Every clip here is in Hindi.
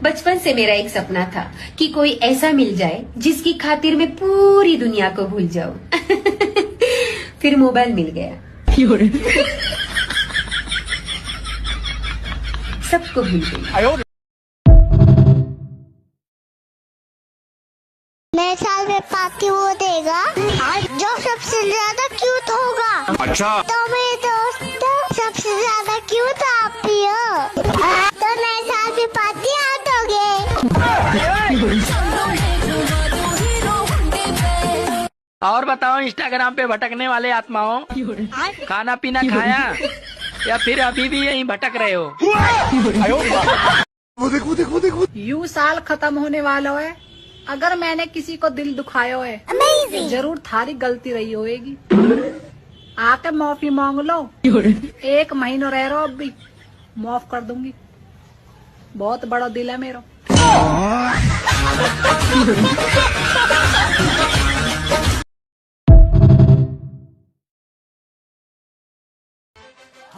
बचपन से मेरा एक सपना था कि कोई ऐसा मिल जाए जिसकी खातिर मैं पूरी दुनिया को भूल जाऊं। फिर मोबाइल मिल गया। सबको भूल गई। नए साल में पार्टी वो देगा जो सबसे ज्यादा क्यूट होगा। अच्छा। तो मेरे दोस्त सबसे ज्यादा क्यूट आप ही हो, तो नए साल में पार्टी आप दोगे। और बताओ, इंस्टाग्राम पे भटकने वाले आत्माओं, खाना पीना खाया या फिर अभी भी यहीं भटक रहे हो? यू साल खत्म होने वाला है। अगर मैंने किसी को दिल दुखाया है जरूर थारी गलती रही होगी। आके माफी मांग लो। 1 महीना रह रहा अब भी माफ कर दूंगी। बहुत बड़ा दिल है मेरा।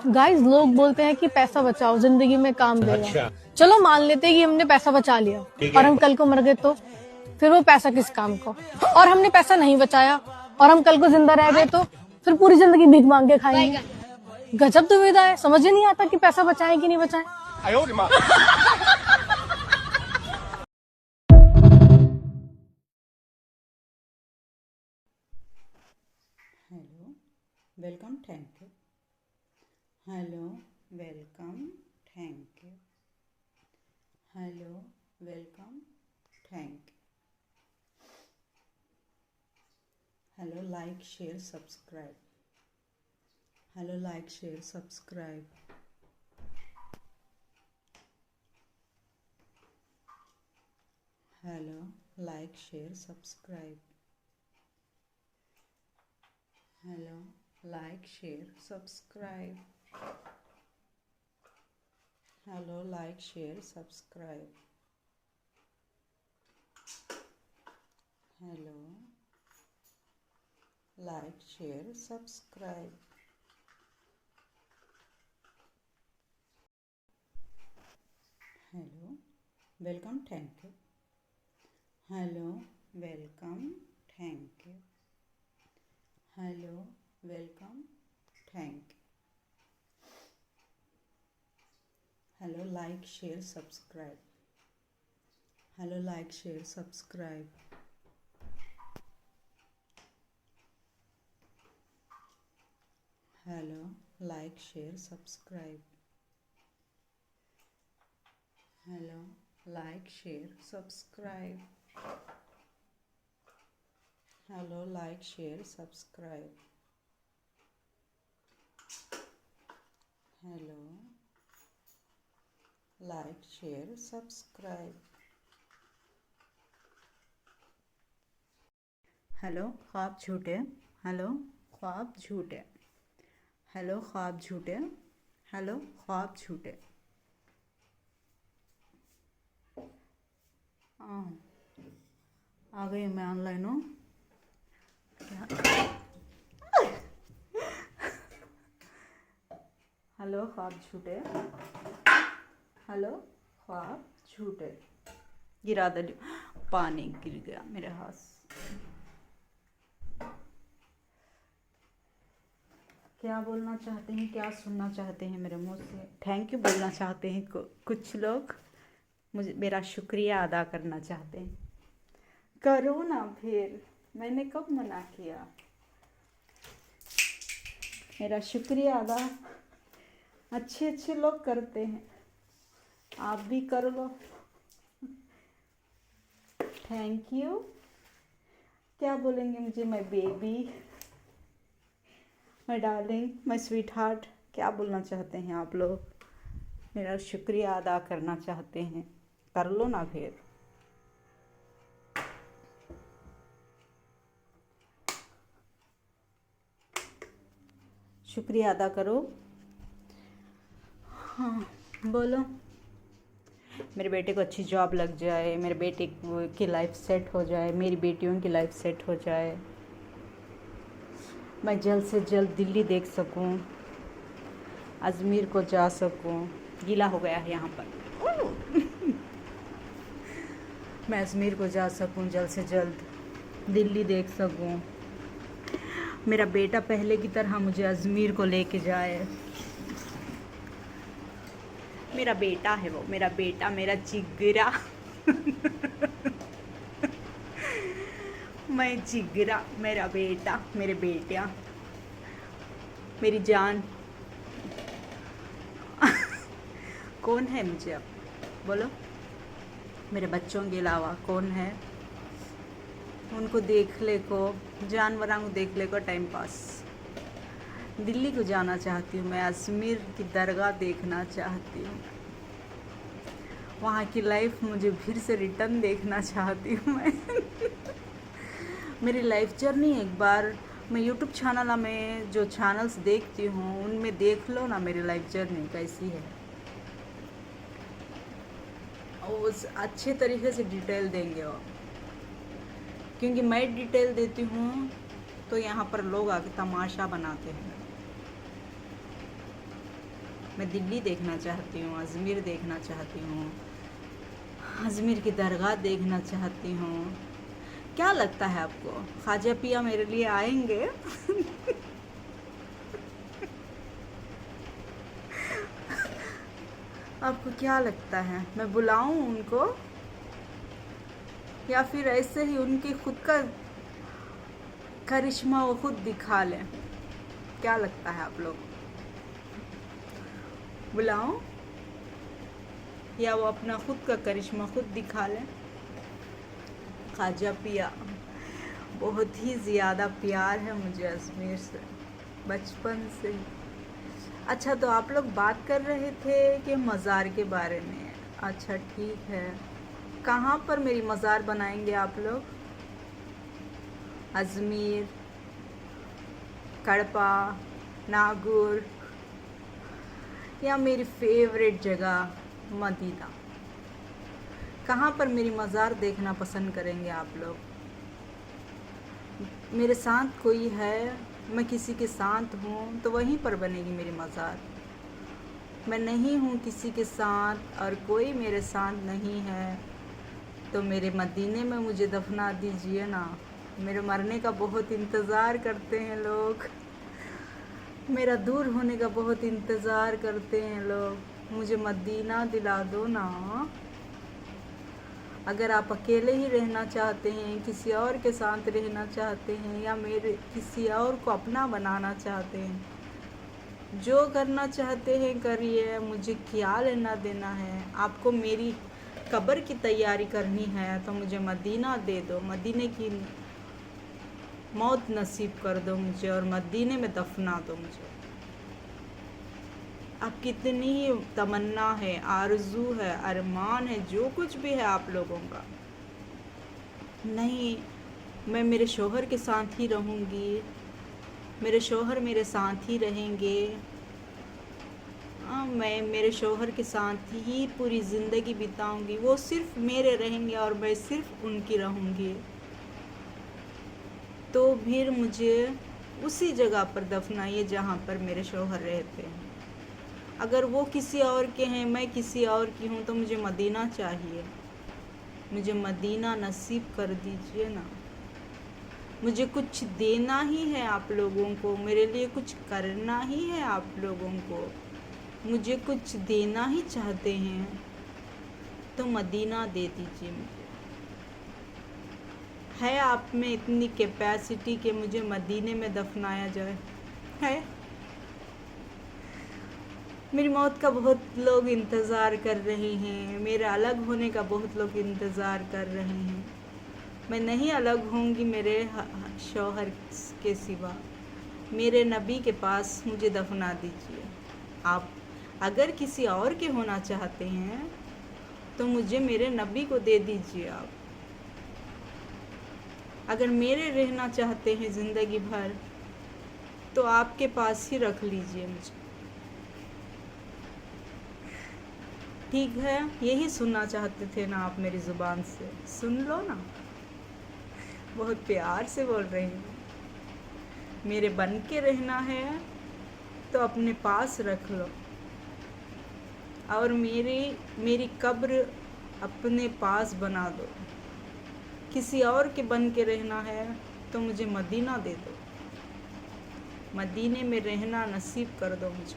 गाइस, लोग बोलते हैं कि पैसा बचाओ जिंदगी में काम देगा। अच्छा। चलो मान लेते हैं कि हमने पैसा बचा लिया और हम कल को मर गए तो फिर वो पैसा किस काम को। और हमने पैसा नहीं बचाया और हम कल को जिंदा रह गए तो फिर पूरी जिंदगी भीख मांग के खाएंगे। गजब दुविधा है, समझ ही नहीं आता कि पैसा बचाएं कि नहीं बचाएं। Hello, welcome, thank you. Hello, welcome, thank you. Hello, welcome, thank you. Hello, like, share, subscribe. Hello, like, share, subscribe. Hello, like, share, subscribe. Hello, like, share, subscribe. Hello, like, share, subscribe. Hello, like, share, subscribe. Hello, welcome, thank you. Hello, welcome, thank you. Hello, welcome, thank you. Hello, like, share, subscribe. Hello, like, share, subscribe. Hello, like, share, subscribe. Hello, like, share, subscribe. Hello, like, share, subscribe. Hello, like, share, subscribe. Hello, ख्वाब झूठे। हेलो, ख्वाब झूठे। हेलो, ख्वाब झूठे। हेलो, ख्वाब झूठे। आ गई मैं ऑनलाइन हूँ। हेलो, ख्वाब झूठे। हेलो, ख्वाब झूठे। गिरा दे, पानी गिर गया मेरे हाथ से। क्या बोलना चाहते हैं, क्या सुनना चाहते हैं मेरे मुंह से? थैंक यू बोलना चाहते हैं कुछ लोग, मुझे मेरा शुक्रिया अदा करना चाहते हैं। करो ना, फिर मैंने कब मना किया? मेरा शुक्रिया अदा अच्छे अच्छे लोग करते हैं, आप भी कर लो। Thank you. क्या बोलेंगे मुझे? My baby, my darling, my sweet heart, क्या बोलना चाहते हैं आप लोग? मेरा शुक्रिया अदा करना चाहते हैं, कर लो ना फिर। शुक्रिया अदा करो। हाँ, बोलो। मेरे बेटे को अच्छी जॉब लग जाए, मेरे बेटे की लाइफ सेट हो जाए, मेरी बेटियों की लाइफ सेट हो जाए, मैं जल्द से जल्द दिल्ली देख सकूं, अजमेर को जा सकूं। गीला हो गया है यहाँ पर। मैं अजमेर को जा सकूं जल्द से जल्द, दिल्ली देख सकूं, मेरा बेटा पहले की तरह मुझे अजमेर को लेके जाए। मेरा बेटा है वो, मेरा बेटा, मेरा जिगरा मैं जिगरा, मेरा बेटा, मेरे बेटियाँ, मेरी जान। कौन है मुझे अब बोलो, मेरे बच्चों के अलावा कौन है? उनको देख ले को, जानवरों को देख ले को टाइम पास। दिल्ली को जाना चाहती हूँ मैं, अजमेर की दरगाह देखना चाहती हूँ, वहाँ की लाइफ मुझे फिर से रिटर्न देखना चाहती हूँ मैं। मेरी लाइफ जर्नी एक बार मैं यूट्यूब चैनल में जो चैनल्स देखती हूँ उनमें देख लो ना, मेरी लाइफ जर्नी कैसी है, उस अच्छे तरीके से डिटेल देंगे वो, क्योंकि मैं डिटेल देती हूँ तो यहाँ पर लोग आके तमाशा बनाते हैं। मैं दिल्ली देखना चाहती हूँ, अजमेर देखना चाहती हूँ, अजमेर की दरगाह देखना चाहती हूँ। क्या लगता है आपको, ख्वाजा पिया मेरे लिए आएंगे? आपको क्या लगता है, मैं बुलाऊं उनको या फिर ऐसे ही उनके खुद का करिश्मा वो खुद दिखा लें? क्या लगता है आप लोग, बुलाऊं या वो अपना खुद का करिश्मा खुद दिखा लें? ख्वाजा पिया, बहुत ही ज़्यादा प्यार है मुझे अजमेर से बचपन से। अच्छा, तो आप लोग बात कर रहे थे कि मज़ार के बारे में। अच्छा ठीक है, कहाँ पर मेरी मज़ार बनाएंगे आप लोग? अजमेर, कड़पा, नागौर या मेरी फेवरेट जगह मदीना? कहाँ पर मेरी मज़ार देखना पसंद करेंगे आप लोग? मेरे साथ कोई है, मैं किसी के साथ हूँ तो वहीं पर बनेगी मेरी मज़ार। मैं नहीं हूँ किसी के साथ और कोई मेरे साथ नहीं है तो मेरे मदीने में मुझे दफना दीजिए ना। मेरे मरने का बहुत इंतज़ार करते हैं लोग, मेरा दूर होने का बहुत इंतज़ार करते हैं लोग, मुझे मदीना दिला दो ना। अगर आप अकेले ही रहना चाहते हैं, किसी और के साथ रहना चाहते हैं या मेरे किसी और को अपना बनाना चाहते हैं, जो करना चाहते हैं करिए, मुझे क्या लेना देना है। आपको मेरी कब्र की तैयारी करनी है तो मुझे मदीना दे दो, मदीने की मौत नसीब कर दो मुझे और मदीने में दफना दो मुझे। अब कितनी ही तमन्ना है, आरज़ू है, अरमान है, जो कुछ भी है आप लोगों का, नहीं मैं मेरे शौहर के साथ ही रहूँगी, मेरे शौहर मेरे साथ ही रहेंगे, मैं मेरे शौहर के साथ ही पूरी ज़िंदगी बिताऊंगी। वो सिर्फ मेरे रहेंगे और मैं सिर्फ उनकी रहूँगी। तो फिर मुझे उसी जगह पर दफनाइए जहाँ पर मेरे शौहर रहते हैं। अगर वो किसी और के हैं, मैं किसी और की हूँ, तो मुझे मदीना चाहिए, मुझे मदीना नसीब कर दीजिए ना। मुझे कुछ देना ही है आप लोगों को, मेरे लिए कुछ करना ही है आप लोगों को, मुझे कुछ देना ही चाहते हैं तो मदीना दे दीजिए मुझे। है आप में इतनी कैपेसिटी कि मुझे मदीने में दफनाया जाए? है? मेरी मौत का बहुत लोग इंतज़ार कर रहे हैं, मेरे अलग होने का बहुत लोग इंतज़ार कर रहे हैं। मैं नहीं अलग होंगी मेरे शौहर के सिवा। मेरे नबी के पास मुझे दफना दीजिए। आप अगर किसी और के होना चाहते हैं तो मुझे मेरे नबी को दे दीजिए आप। अगर मेरे रहना चाहते हैं ज़िंदगी भर तो आपके पास ही रख लीजिए मुझे। ठीक है, यही सुनना चाहते थे ना आप मेरी ज़ुबान से, सुन लो ना। बहुत प्यार से बोल रही हूँ। मेरे बन के रहना है तो अपने पास रख लो और मेरी कब्र अपने पास बना दो। किसी और के बन के रहना है तो मुझे मदीना दे दो, मदीने में रहना नसीब कर दो मुझे,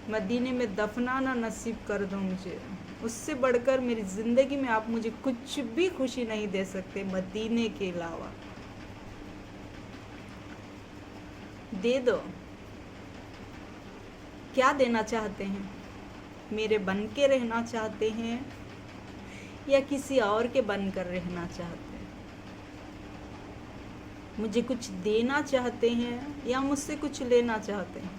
मदीने में दफनाना नसीब कर दो मुझे। उससे बढ़कर मेरी ज़िंदगी में आप मुझे कुछ भी खुशी नहीं दे सकते मदीने के अलावा। दे दो, क्या देना चाहते हैं? मेरे बन के रहना चाहते हैं या किसी और के बन कर रहना चाहते हैं? मुझे कुछ देना चाहते हैं या मुझसे कुछ लेना चाहते हैं?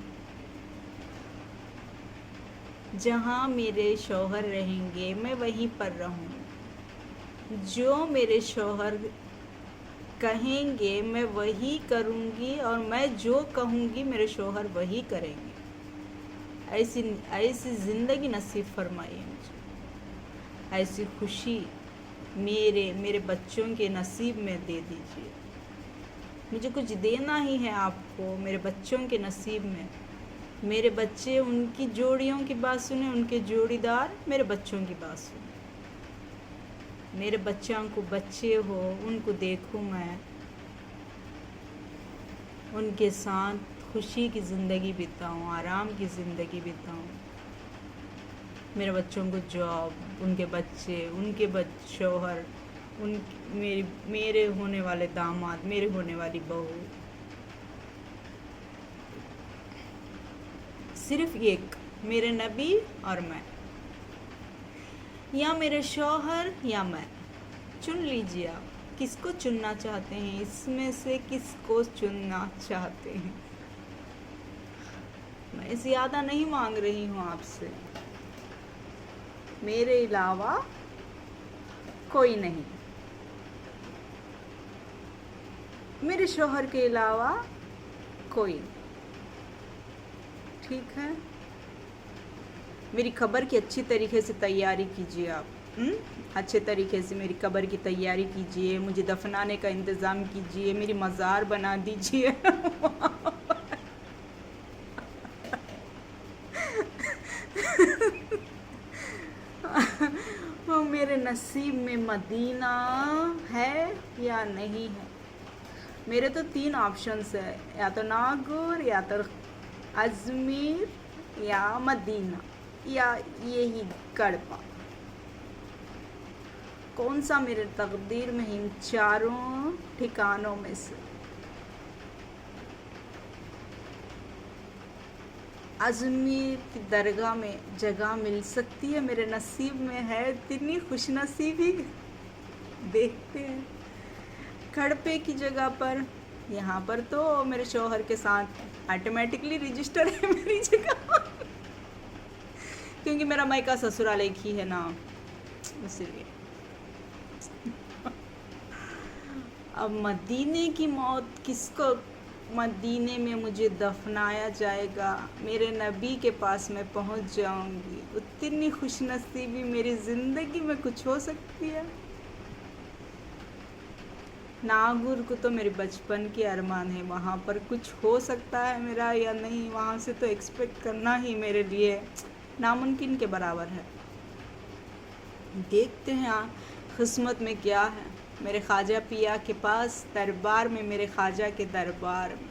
जहाँ मेरे शौहर रहेंगे मैं वहीं पर रहूँगी, जो मेरे शौहर कहेंगे मैं वही करूँगी और मैं जो कहूँगी मेरे शौहर वही करेंगे। ऐसी ज़िंदगी नसीब फरमाइए मुझे, ऐसी खुशी मेरे बच्चों के नसीब में दे दीजिए। मुझे कुछ देना ही है आपको मेरे बच्चों के नसीब में। मेरे बच्चे उनकी जोड़ियों की बात सुने, उनके जोड़ीदार मेरे बच्चों की बात सुने। मेरे बच्चों को बच्चे हो, उनको देखूं मैं, उनके साथ खुशी की ज़िंदगी बिताऊं, आराम की ज़िंदगी बिताऊं। मेरे बच्चों को जॉब, उनके बच्चे, उनके शौहर, मेरे होने वाले दामाद, मेरे होने वाली बहू, सिर्फ एक, मेरे नबी और मैं, या मेरे शौहर या मैं। चुन लीजिए आप किसको चुनना चाहते हैं, इसमें से किसको चुनना चाहते हैं। मैं ज़्यादा नहीं मांग रही हूँ आपसे, मेरे अलावा कोई नहीं, मेरे शौहर के अलावा कोई नहीं। ठीक है, मेरी खबर की अच्छी तरीके से तैयारी कीजिए आप। अच्छे तरीके से मेरी कब्र की तैयारी कीजिए, मुझे दफनाने का इंतज़ाम कीजिए, मेरी मज़ार बना दीजिए। वो मेरे नसीब में मदीना है या नहीं है। मेरे तो 3 ऑप्शंस है, या तो नागौर, या तो अजमेर, या मदीना, या यही कड़पा। कौन सा मेरे तकदीर में इन चारों ठिकानों में से? अजमेर की दरगाह में जगह मिल सकती है, मेरे नसीब में है, इतनी खुशनसीबी। देखते हैं कड़पे की जगह पर, यहाँ पर तो मेरे शौहर के साथ ऑटोमेटिकली रजिस्टर है मेरी जगह, क्योंकि मेरा मायका ससुराल एक ही है ना, इसलिए। अब मदीने की मौत किसको, मदीने में मुझे दफनाया जाएगा, मेरे नबी के पास मैं पहुंच जाऊंगी, उतनी खुशनसीबी मेरी ज़िंदगी में कुछ हो सकती है। नागौर को तो मेरे बचपन की अरमान है, वहाँ पर कुछ हो सकता है मेरा या नहीं, वहाँ से तो एक्सपेक्ट करना ही मेरे लिए नामुमकिन के बराबर है। देखते हैं किस्मत में क्या है। मेरे ख्वाजा पिया के पास दरबार में, मेरे ख्वाजा के दरबार में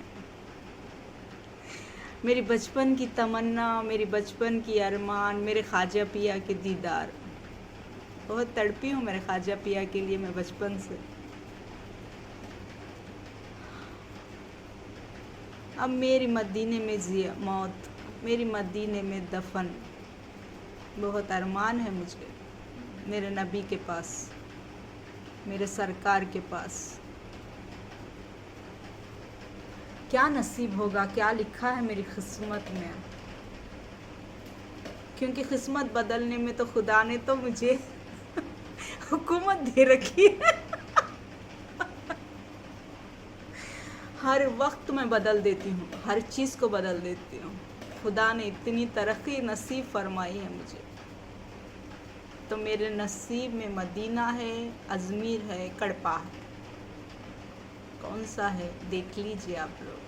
मेरी बचपन की तमन्ना, मेरी बचपन की अरमान, मेरे ख्वाजा पिया के दीदार। बहुत तड़पी हूँ मेरे ख्वाजा पिया के लिए मैं बचपन से। अब मेरी मदीने में मौत, मेरी मदीने में दफन, बहुत अरमान है मुझे मेरे नबी के पास, मेरे सरकार के पास। क्या नसीब होगा, क्या लिखा है मेरी किस्मत में, क्योंकि किस्मत बदलने में तो खुदा ने तो मुझे हुकूमत दे रखी है। हर वक्त मैं बदल देती हूँ, हर चीज़ को बदल देती हूँ। खुदा ने इतनी तरक्की नसीब फरमाई है मुझे, तो मेरे नसीब में मदीना है, अजमेर है, कड़पा है। कौन सा है देख लीजिए आप लोग।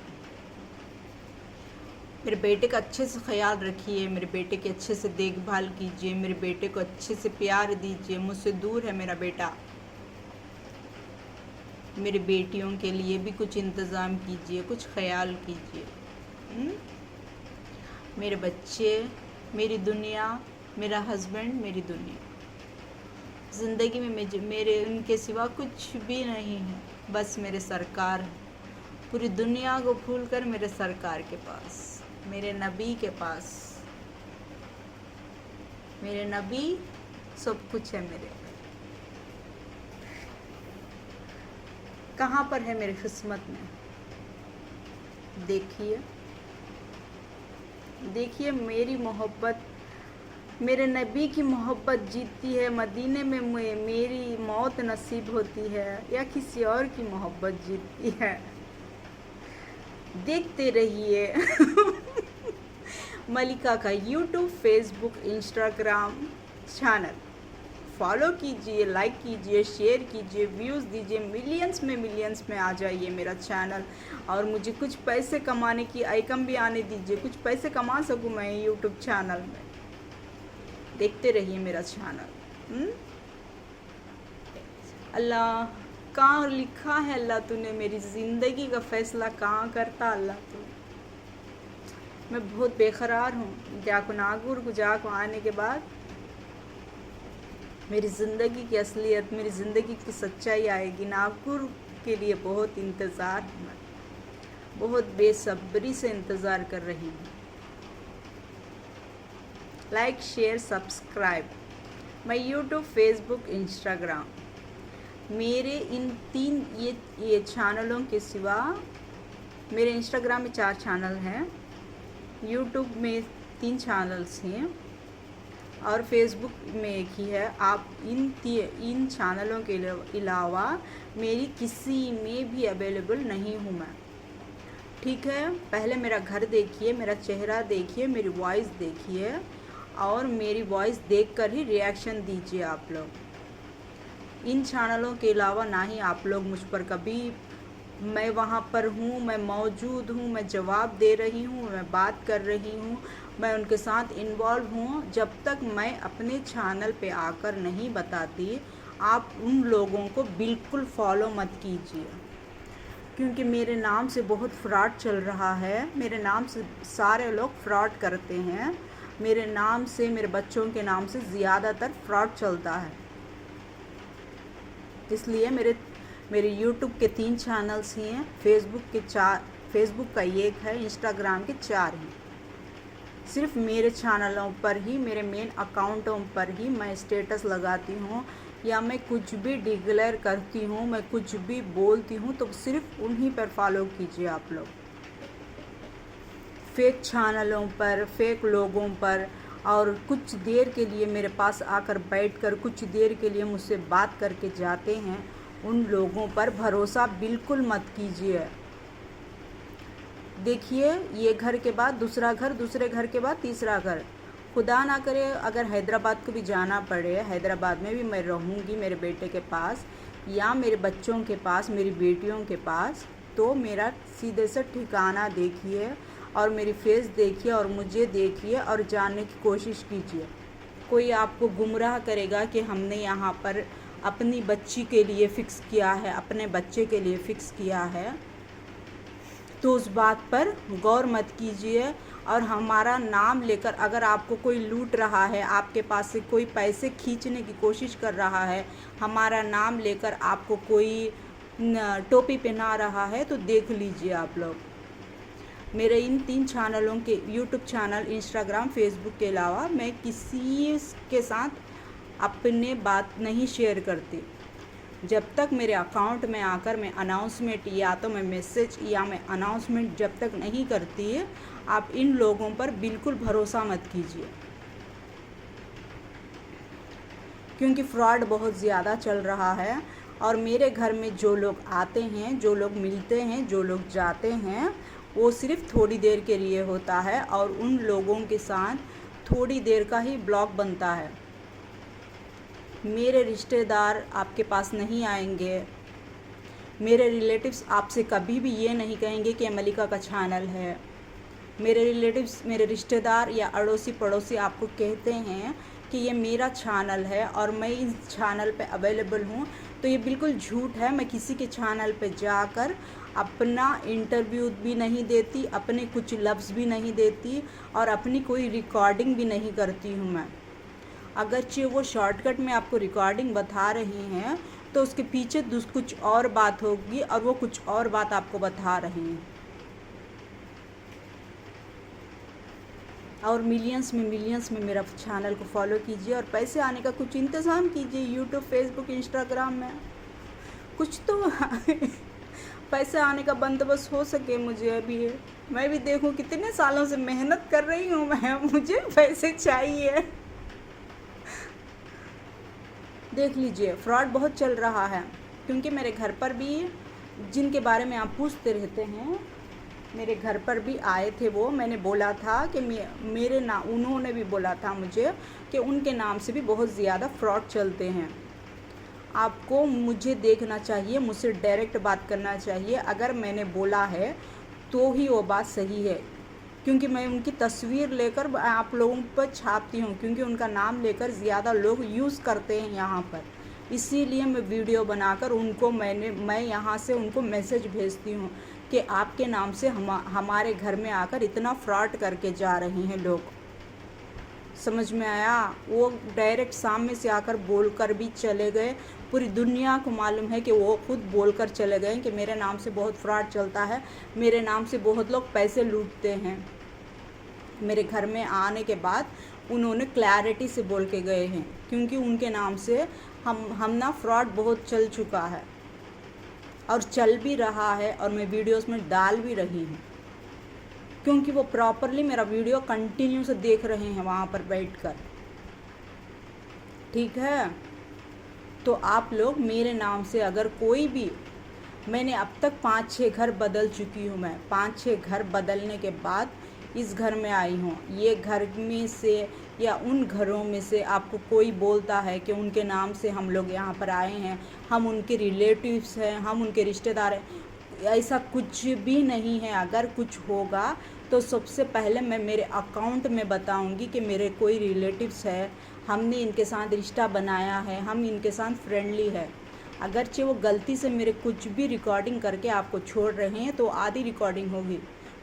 मेरे बेटे का अच्छे से ख्याल रखिए, मेरे बेटे की अच्छे से देखभाल कीजिए, मेरे बेटे को अच्छे से प्यार दीजिए। मुझसे दूर है मेरा बेटा, मेरी बेटियों के लिए भी कुछ इंतज़ाम कीजिए, कुछ ख्याल कीजिए। मेरे बच्चे, मेरी दुनिया, मेरा हस्बैंड, मेरी दुनिया। ज़िंदगी में मेरे उनके सिवा कुछ भी नहीं है, बस मेरे सरकार है। पूरी दुनिया को भूल कर मेरे सरकार के पास, मेरे नबी के पास। मेरे नबी सब कुछ है मेरे। कहाँ पर है मेरी किस्मत में? देखिए देखिए, मेरी मोहब्बत, मेरे नबी की मोहब्बत जीतती है। मदीने में मेरी मौत नसीब होती है या किसी और की मोहब्बत जीतती है। देखते रहिए मलिका का YouTube, Facebook, Instagram channel follow कीजिए, लाइक कीजिए, शेयर कीजिए, व्यूज़ दीजिए, मिलियंस में आ जाइए मेरा चैनल। और मुझे कुछ पैसे कमाने की आइकन भी आने दीजिए, कुछ पैसे कमा सकूं मैं यूट्यूब चैनल में। देखते रहिए मेरा चैनल। अल्लाह, कहाँ लिखा है अल्लाह तूने मेरी ज़िंदगी का फ़ैसला कहाँ करता अल्लाह तू। मैं बहुत बेकरार हूँ। जाको नागुर को जाको आने के बाद मेरी ज़िंदगी की असलियत, मेरी ज़िंदगी की सच्चाई आएगी। नागपुर के लिए बहुत इंतज़ार है, मैं बहुत बेसब्री से इंतज़ार कर रही हूँ। Like, share, subscribe my YouTube, Facebook, Instagram. मेरे इन 3 ये चैनलों के सिवा मेरे इंस्टाग्राम में 4 चैनल हैं, यूट्यूब में 3 चैनल्स हैं और फेसबुक में एक ही है। आप इन चैनलों के अलावा मेरी किसी में भी अवेलेबल नहीं हूँ मैं। ठीक है, पहले मेरा घर देखिए, मेरा चेहरा देखिए, मेरी वॉइस देखिए और मेरी वॉइस देखकर ही रिएक्शन दीजिए आप लोग। इन चैनलों के अलावा ना ही आप लोग मुझ पर कभी, मैं वहाँ पर हूँ, मैं मौजूद हूँ, मैं जवाब दे रही हूँ, मैं बात कर रही हूँ, मैं उनके साथ इन्वॉल्व हूँ, जब तक मैं अपने चैनल पे आकर नहीं बताती, आप उन लोगों को बिल्कुल फॉलो मत कीजिए। क्योंकि मेरे नाम से बहुत फ्रॉड चल रहा है, मेरे नाम से सारे लोग फ्रॉड करते हैं, मेरे नाम से, मेरे बच्चों के नाम से ज़्यादातर फ्रॉड चलता है। इसलिए मेरे यूट्यूब के 3 चैनल्स ही हैं, फेसबुक का 1 है, इंस्टाग्राम के 4 हैं। सिर्फ मेरे चैनलों पर ही, मेरे मेन अकाउंटों पर ही मैं स्टेटस लगाती हूँ या मैं कुछ भी डिक्लेयर करती हूँ, मैं कुछ भी बोलती हूँ तो सिर्फ उन्हीं पर फॉलो कीजिए आप लोग। फेक चैनलों पर, फेक लोगों पर और कुछ देर के लिए मेरे पास आकर बैठकर कुछ देर के लिए मुझसे बात करके जाते हैं, उन लोगों पर भरोसा बिल्कुल मत कीजिए। देखिए, ये घर के बाद दूसरा घर, दूसरे घर के बाद तीसरा घर। खुदा ना करे अगर हैदराबाद को भी जाना पड़े, हैदराबाद में भी मैं रहूँगी मेरे बेटे के पास या मेरे बच्चों के पास, मेरी बेटियों के पास, तो मेरा सीधे से ठिकाना देखिए और मेरी फेस देखिए और मुझे देखिए और जानने की कोशिश कीजिए। कोई आपको गुमराह करेगा कि हमने यहाँ पर अपनी बच्ची के लिए फ़िक्स किया है, अपने बच्चे के लिए फ़िक्स किया है, तो उस बात पर गौर मत कीजिए। और हमारा नाम लेकर अगर आपको कोई लूट रहा है, आपके पास से कोई पैसे खींचने की कोशिश कर रहा है, हमारा नाम लेकर आपको कोई टोपी पहना रहा है, तो देख लीजिए आप लोग। मेरे इन 3 चैनलों के, यूट्यूब चैनल, इंस्टाग्राम, फेसबुक के अलावा मैं किसी के साथ अपने बात नहीं शेयर करती। जब तक मेरे अकाउंट में आकर मैं अनाउंसमेंट या तो मैं मैसेज या मैं अनाउंसमेंट जब तक नहीं करती, आप इन लोगों पर बिल्कुल भरोसा मत कीजिए। क्योंकि फ्रॉड बहुत ज़्यादा चल रहा है और मेरे घर में जो लोग आते हैं, जो लोग मिलते हैं, जो लोग जाते हैं, वो सिर्फ थोड़ी देर के लिए होता है और उन लोगों के साथ थोड़ी देर का ही ब्लॉग बनता है। मेरे रिश्तेदार आपके पास नहीं आएंगे, मेरे रिलेटिव्स आपसे कभी भी ये नहीं कहेंगे कि मलिका का चैनल है। मेरे रिलेटिव्स, मेरे रिश्तेदार या अड़ोसी पड़ोसी आपको कहते हैं कि ये मेरा चैनल है और मैं इस चैनल पे अवेलेबल हूँ, तो ये बिल्कुल झूठ है। मैं किसी के चैनल पे जाकर अपना इंटरव्यू भी नहीं देती, अपने कुछ लफ्ज़ भी नहीं देती और अपनी कोई रिकॉर्डिंग भी नहीं करती हूँ मैं। अगरचे वो शॉर्टकट में आपको रिकॉर्डिंग बता रही हैं तो उसके पीछे कुछ और बात होगी और वो कुछ और बात आपको बता रही हैं। और मिलियंस में मेरा चैनल को फॉलो कीजिए और पैसे आने का कुछ इंतज़ाम कीजिए। यूट्यूब, फेसबुक, इंस्टाग्राम में कुछ तो पैसे आने का बंदोबस्त हो सके मुझे अभी। मैं भी देखूं, कितने सालों से मेहनत कर रही हूं मैं, मुझे पैसे चाहिए। देख लीजिए, फ्रॉड बहुत चल रहा है, क्योंकि मेरे घर पर भी जिनके बारे में आप पूछते रहते हैं, मेरे घर पर भी आए थे वो। मैंने बोला था कि उन्होंने भी बोला था मुझे कि उनके नाम से भी बहुत ज़्यादा फ्रॉड चलते हैं। आपको मुझे देखना चाहिए, मुझसे डायरेक्ट बात करना चाहिए। अगर मैंने बोला है तो ही वो बात सही है, क्योंकि मैं उनकी तस्वीर लेकर आप लोगों पर छापती हूँ, क्योंकि उनका नाम लेकर ज़्यादा लोग यूज़ करते हैं यहाँ पर। इसीलिए मैं वीडियो बनाकर मैं यहाँ से उनको मैसेज भेजती हूँ कि आपके नाम से हमारे घर में आकर इतना फ्रॉड करके जा रहे हैं लोग। समझ में आया? वो डायरेक्ट सामने से आकर बोलकर भी चले गए। पूरी दुनिया को मालूम है कि वो खुद बोलकर चले गए कि मेरे नाम से बहुत फ्रॉड चलता है, मेरे नाम से बहुत लोग पैसे लूटते हैं। मेरे घर में आने के बाद उन्होंने क्लैरिटी से बोल के गए हैं, क्योंकि उनके नाम से हम ना फ्रॉड बहुत चल चुका है और चल भी रहा है, और मैं वीडियोस में डाल भी रही हूँ, क्योंकि वो प्रॉपरली मेरा वीडियो कंटिन्यू से देख रहे हैं वहाँ पर बैठकर। ठीक है? तो आप लोग मेरे नाम से अगर कोई भी, मैंने अब तक 5-6 घर बदल चुकी हूँ मैं। 5-6 घर बदलने के बाद इस घर में आई हूँ। ये घर में से या उन घरों में से आपको कोई बोलता है कि उनके नाम से हम लोग यहाँ पर आए हैं, हम उनके रिलेटिव्स हैं, हम उनके रिश्तेदार हैं, ऐसा कुछ भी नहीं है। अगर कुछ होगा तो सबसे पहले मैं मेरे अकाउंट में बताऊंगी कि मेरे कोई रिलेटिव्स है, हमने इनके साथ रिश्ता बनाया है, हम इनके साथ फ्रेंडली है। अगरचे वो गलती से मेरे कुछ भी रिकॉर्डिंग करके आपको छोड़ रहे हैं तो आधी रिकॉर्डिंग होगी,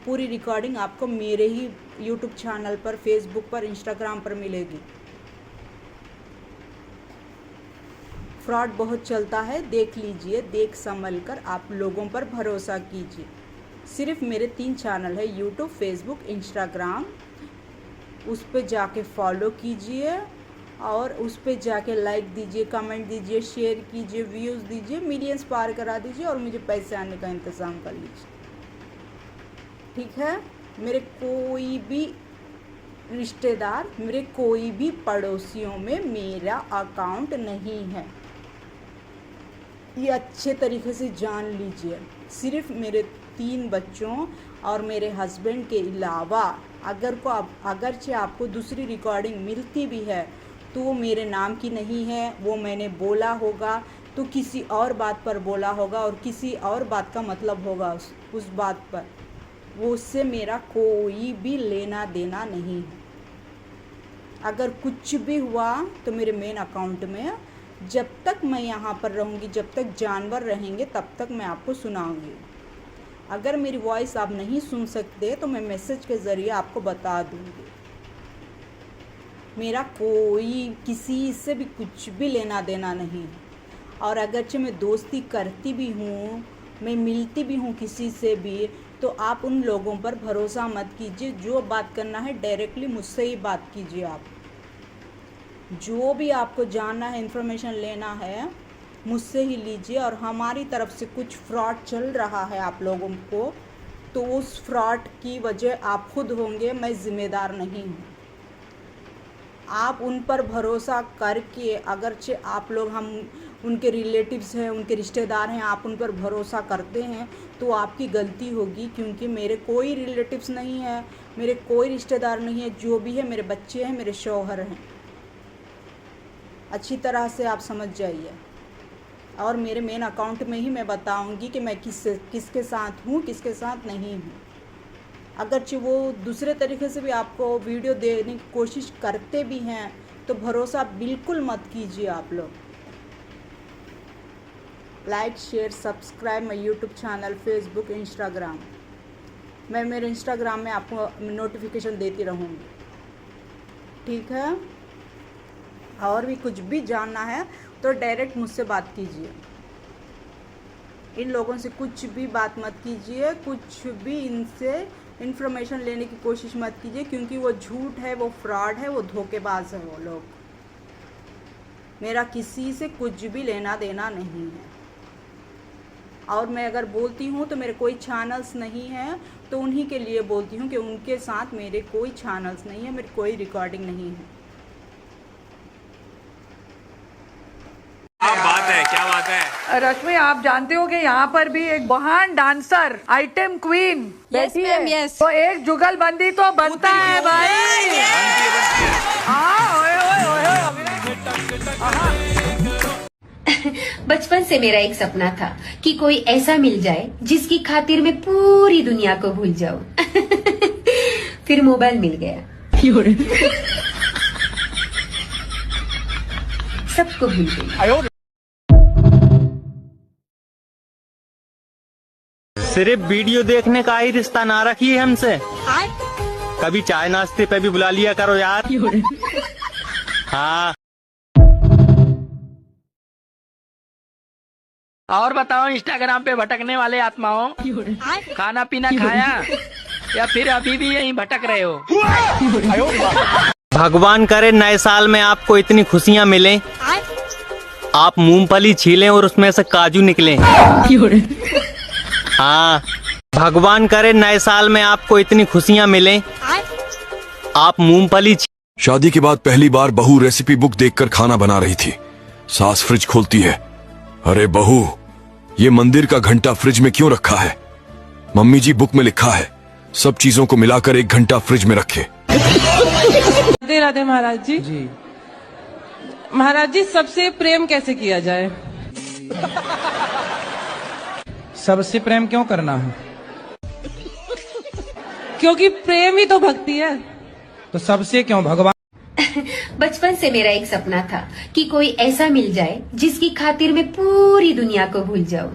पूरी रिकॉर्डिंग आपको मेरे ही यूट्यूब चैनल पर, फेसबुक पर, इंस्टाग्राम पर मिलेगी। फ्रॉड बहुत चलता है, देख लीजिए, देख संभल कर आप लोगों पर भरोसा कीजिए। सिर्फ मेरे 3 चैनल है, यूट्यूब, फेसबुक, इंस्टाग्राम। उस पर जाके फॉलो कीजिए और उस पर जाके लाइक दीजिए, कमेंट दीजिए, शेयर कीजिए, व्यूज़ दीजिए, मिलियंस पार करा दीजिए और मुझे पैसे आने का इंतज़ाम कर लीजिए। ठीक है? मेरे कोई भी रिश्तेदार, मेरे कोई भी पड़ोसियों में मेरा अकाउंट नहीं है, ये अच्छे तरीके से जान लीजिए। सिर्फ मेरे 3 बच्चों और मेरे हस्बैंड के अलावा अगरचे आपको दूसरी रिकॉर्डिंग मिलती भी है तो वो मेरे नाम की नहीं है। वो मैंने बोला होगा तो किसी और बात पर बोला होगा और किसी और बात का मतलब होगा उस बात पर। वो उससे मेरा कोई भी लेना देना नहीं है। अगर कुछ भी हुआ तो मेरे मेन अकाउंट में, जब तक मैं यहाँ पर रहूँगी, जब तक जानवर रहेंगे, तब तक मैं आपको सुनाऊँगी। अगर मेरी वॉइस आप नहीं सुन सकते तो मैं मैसेज के ज़रिए आपको बता दूँगी। मेरा कोई किसी से भी कुछ भी लेना देना नहीं है। और अगरचे मैं दोस्ती करती भी हूँ, मैं मिलती भी हूँ किसी से भी, तो आप उन लोगों पर भरोसा मत कीजिए। जो बात करना है डायरेक्टली मुझसे ही बात कीजिए। आप जो भी आपको जानना है, इन्फॉर्मेशन लेना है, मुझसे ही लीजिए। और हमारी तरफ से कुछ फ्रॉड चल रहा है आप लोगों को, तो उस फ्रॉड की वजह आप खुद होंगे, मैं ज़िम्मेदार नहीं हूँ। आप उन पर भरोसा करके, अगरचे आप लोग हम उनके रिलेटिव्स हैं, उनके रिश्तेदार हैं, आप उन पर भरोसा करते हैं तो आपकी गलती होगी। क्योंकि मेरे कोई रिलेटिव्स नहीं है, मेरे कोई रिश्तेदार नहीं है, जो भी है मेरे बच्चे हैं, मेरे शौहर हैं। अच्छी तरह से आप समझ जाइए। और मेरे मेन अकाउंट में ही मैं बताऊंगी कि मैं किसके साथ हूँ, किसके साथ नहीं हूँ। अगरचे वो दूसरे तरीके से भी आपको वीडियो देने की कोशिश करते भी हैं तो भरोसा बिल्कुल मत कीजिए आप लोग। Like share subscribe my YouTube channel, Facebook, Instagram. मैं मेरे इंस्टाग्राम में आपको नोटिफिकेशन देती रहूँगी, ठीक है। और भी कुछ भी जानना है तो डायरेक्ट मुझसे बात कीजिए। इन लोगों से कुछ भी बात मत कीजिए, कुछ भी इनसे इन्फॉर्मेशन लेने की कोशिश मत कीजिए, क्योंकि वो झूठ है, वो फ्रॉड है, वो धोखेबाज है वो लोग। मेरा किसी से कुछ भी लेना देना नहीं है। और मैं अगर बोलती हूँ तो मेरे कोई चैनल्स नहीं है, तो उन्हीं के लिए बोलती हूँ कि उनके साथ मेरे कोई चैनल्स नहीं है, मेरी कोई रिकॉर्डिंग नहीं है। क्या बात है रश्मि, आप जानते हो कि यहाँ पर भी एक महान डांसर, आइटम क्वीन बैठी है। yes. तो एक जुगलबंदी तो बनता है भाई। हाँ, ओए, ओए, ओए, बचपन से मेरा एक सपना था कि कोई ऐसा मिल जाए जिसकी खातिर मैं पूरी दुनिया को भूल जाऊं। फिर मोबाइल मिल गया, सबको भूल गई। सिर्फ वीडियो देखने का ही रिश्ता ना रखिए हमसे, कभी चाय नाश्ते पे भी बुला लिया करो यार। हाँ। और बताओ इंस्टाग्राम पे भटकने वाले आत्माओं, खाना पीना खाया या फिर अभी भी यहीं भटक रहे हो? भगवान करे नए साल में आपको इतनी खुशियाँ मिलें, आप मूंगफली छीलें और उसमें से काजू निकलें। हाँ, भगवान करे नए साल में आपको इतनी खुशियाँ मिलें, आप मूंगफली। शादी के बाद पहली बार बहू रेसिपी बुक देखकर खाना बना रही थी। सास फ्रिज खोलती है, अरे बहू, ये मंदिर का घंटा फ्रिज में क्यों रखा है? मम्मी जी, बुक में लिखा है सब चीजों को मिलाकर 1 घंटा फ्रिज में रखे। राधे राधे महाराज जी। जी महाराज जी, सबसे प्रेम कैसे किया जाए? सबसे प्रेम क्यों करना है? क्योंकि प्रेम ही तो भक्ति है। तो सबसे क्यों? भगवान। बचपन से मेरा एक सपना था कि कोई ऐसा मिल जाए जिसकी खातिर मैं पूरी दुनिया को भूल जाऊं।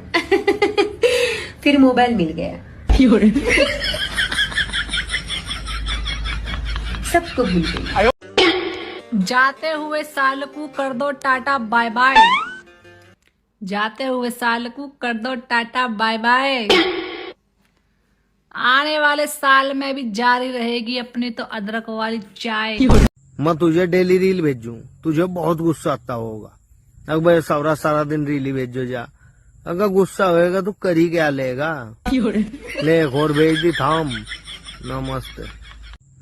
फिर मोबाइल मिल गया, सबको भूल गई। जाते हुए साल को कर दो टाटा बाय बाय। जाते हुए साल को कर दो टाटा बाय बाय। आने वाले साल में भी जारी रहेगी अपनी तो अदरक वाली चाय। मैं तुझे डेली रील भेजूं, तुझे बहुत गुस्सा आता होगा। अगर सारा सारा दिन रील ही भेजो जा, अगर गुस्सा होएगा तो कर ही क्या लेगा। ले एक और भेज दी, थाम। नमस्ते।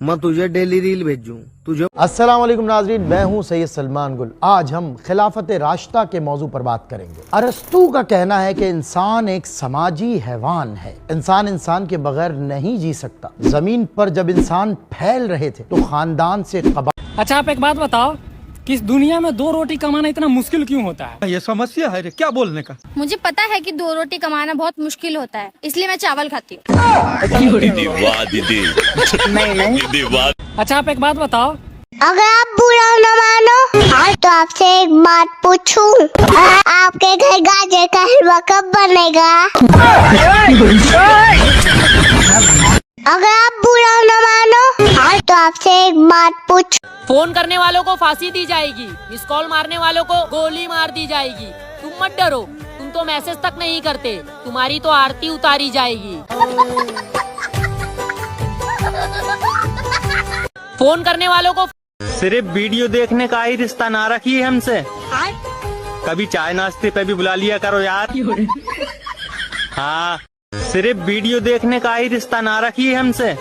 मैं तुझे डेली रील भेजूं, तुझे। अस्सलाम वालेकुम नाजरीन, मैं हूं सैयद सलमान गुल। आज हम खिलाफत राशिदा के मौजू पर बात करेंगे। अरस्तू का कहना है कि इंसान एक समाजी हैवान है, इंसान के बगैर नहीं जी सकता। जमीन पर जब इंसान फैल रहे थे तो खानदान से अच्छा, आप एक बात बताओ कि इस दुनिया में 2 रोटी कमाना इतना मुश्किल क्यों होता है? ये समस्या है रे, क्या बोलने का? मुझे पता है कि 2 रोटी कमाना बहुत मुश्किल होता है, इसलिए मैं चावल खाती हूँ। नहीं। अच्छा, आप एक बात बताओ, अगर आप बुरा न मानो तो आपसे एक बात पूछूं, आपके घर गाजर का हलवा कब बनेगा? अगर आप बुरा न मानो तो आपसे एक बात पूछूं। फोन करने वालों को फांसी दी जाएगी, मिस कॉल मारने वालों को गोली मार दी जाएगी। तुम मत डरो, तुम तो मैसेज तक नहीं करते, तुम्हारी तो आरती उतारी जाएगी। फोन करने वालों को सिर्फ वीडियो देखने का ही रिश्ता ना रखिए हमसे, कभी चाय नाश्ते पे भी बुला लिया करो यार। हाँ, सिर्फ वीडियो देखने का ही रिश्ता ना रखिए हमसे,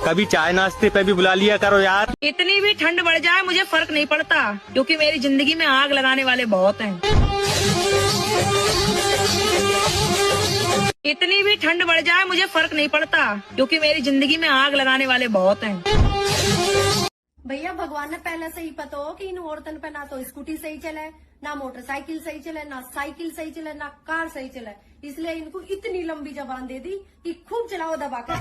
कभी चाय नाश्ते पे भी बुला लिया करो यार। इतनी भी ठंड बढ़ जाए मुझे फर्क नहीं पड़ता, क्योंकि मेरी जिंदगी में आग लगाने वाले बहुत हैं। इतनी भी ठंड बढ़ जाए मुझे फर्क नहीं पड़ता, क्योंकि मेरी जिंदगी में आग लगाने वाले बहुत हैं। भैया, भगवान ने पहले से ही पता हो कि इन औरतन पे ना तो स्कूटी सही चले, ना मोटरसाइकिल सही चले, ना साइकिल सही चले, ना कार सही चले, इसलिए इनको इतनी लंबी जबान दे दी कि खूब चलाओ दबा कर।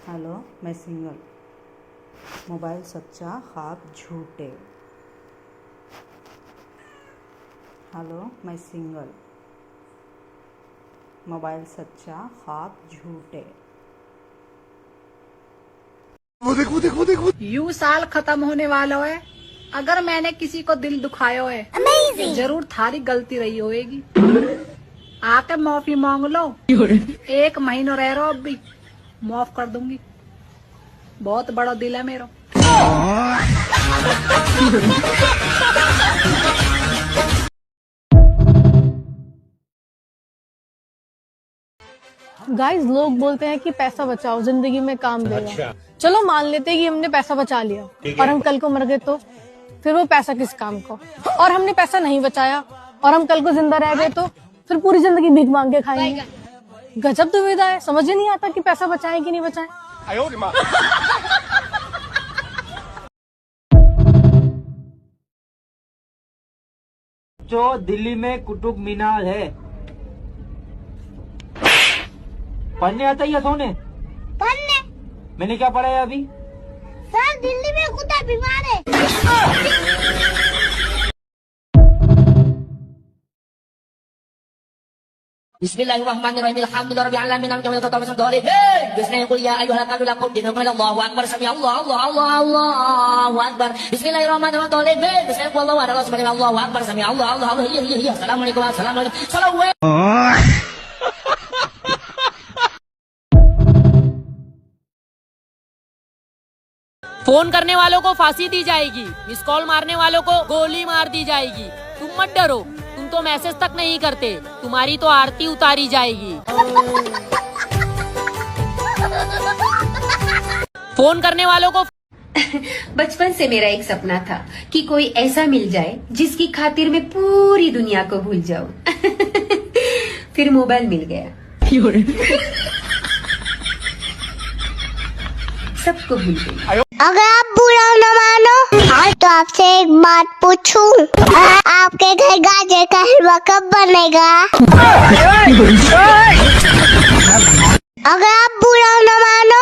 हेलो मैं सिंगल, मोबाइल सच्चा ख्वाब झूठे। हेलो मैं सिंगल, मोबाइल सच्चा ख्वाब झूठे। वो देखो यू साल खत्म होने वाला है। अगर मैंने किसी को दिल दुखाया है जरूर थारी गलती रही होएगी। आके माफी मांग लो। 1 महीना रह रहा, अब भी माफ कर दूंगी। बहुत बड़ा दिल है मेरा। गाइस, लोग बोलते हैं कि पैसा बचाओ जिंदगी में काम देगा। चलो मान लेते हैं कि हमने पैसा बचा लिया और हम कल को मर गए तो फिर वो पैसा किस काम का। और हमने पैसा नहीं बचाया और हम कल को जिंदा रह गए तो फिर पूरी जिंदगी भीख मांग के खाएंगे। गजब दुविधा है, समझ ही नहीं आता कि पैसा बचाएं कि नहीं बचाएं। जो दिल्ली में कुतुब मीनार है, पढ़ने आता है या सोने? पढ़ने। मैंने क्या पढ़ा है अभी? सर दिल्ली में कुत्ता बीमार है। Bismillahirrahmanirrahim. Alhamdulillahirabbil alamin. Hamdan wa dhalik. Bismillahirrahmanirrahim. Ya ayyuhal kafirun lakum dinukum Allahu akbar. Sami Allahu akbar. Bismillahirrahmanirrahim. Bismillahirrahmanirrahim. Allahu akbar. Sami Allahu. Assalamualaikum. Assalamualaikum. Phone करने वालों को फांसी दी जाएगी, मिस कॉल मारने वालों को गोली मार दी जाएगी। तुम मत डरो, तुम तो मैसेज तक नहीं करते, तुम्हारी तो आरती उतारी जाएगी। फोन करने वालों को बचपन से मेरा एक सपना था कि कोई ऐसा मिल जाए जिसकी खातिर मैं पूरी दुनिया को भूल जाऊं। फिर मोबाइल मिल गया, सबको भूल गई। अगर आप बुरा न मानो तो आपसे एक बात पूछूं, आपके घर गाजर का हलवा कब बनेगा? अगर आप बुरा न मानो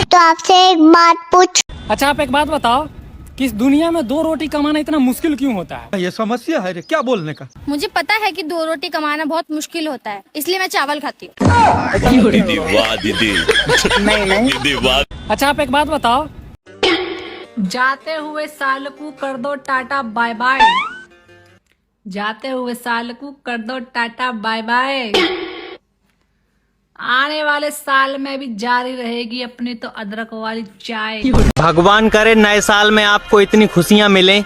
तो आपसे एक बात पूछूं। अच्छा, आप एक बात बताओ कि इस दुनिया में 2 रोटी कमाना इतना मुश्किल क्यों होता है? ये समस्या है क्या बोलने का? मुझे पता है कि 2 रोटी कमाना बहुत मुश्किल होता है, इसलिए मैं चावल खाती हूँ। नहीं। अच्छा, आप एक बात बताओ, जाते हुए साल को कर दो टाटा बाय बाय। जाते हुए साल को कर दो टाटा बाय बाय। आने वाले साल में भी जारी रहेगी अपनी तो अदरक वाली चाय। भगवान करे नए साल में आपको इतनी खुशियाँ मिलें,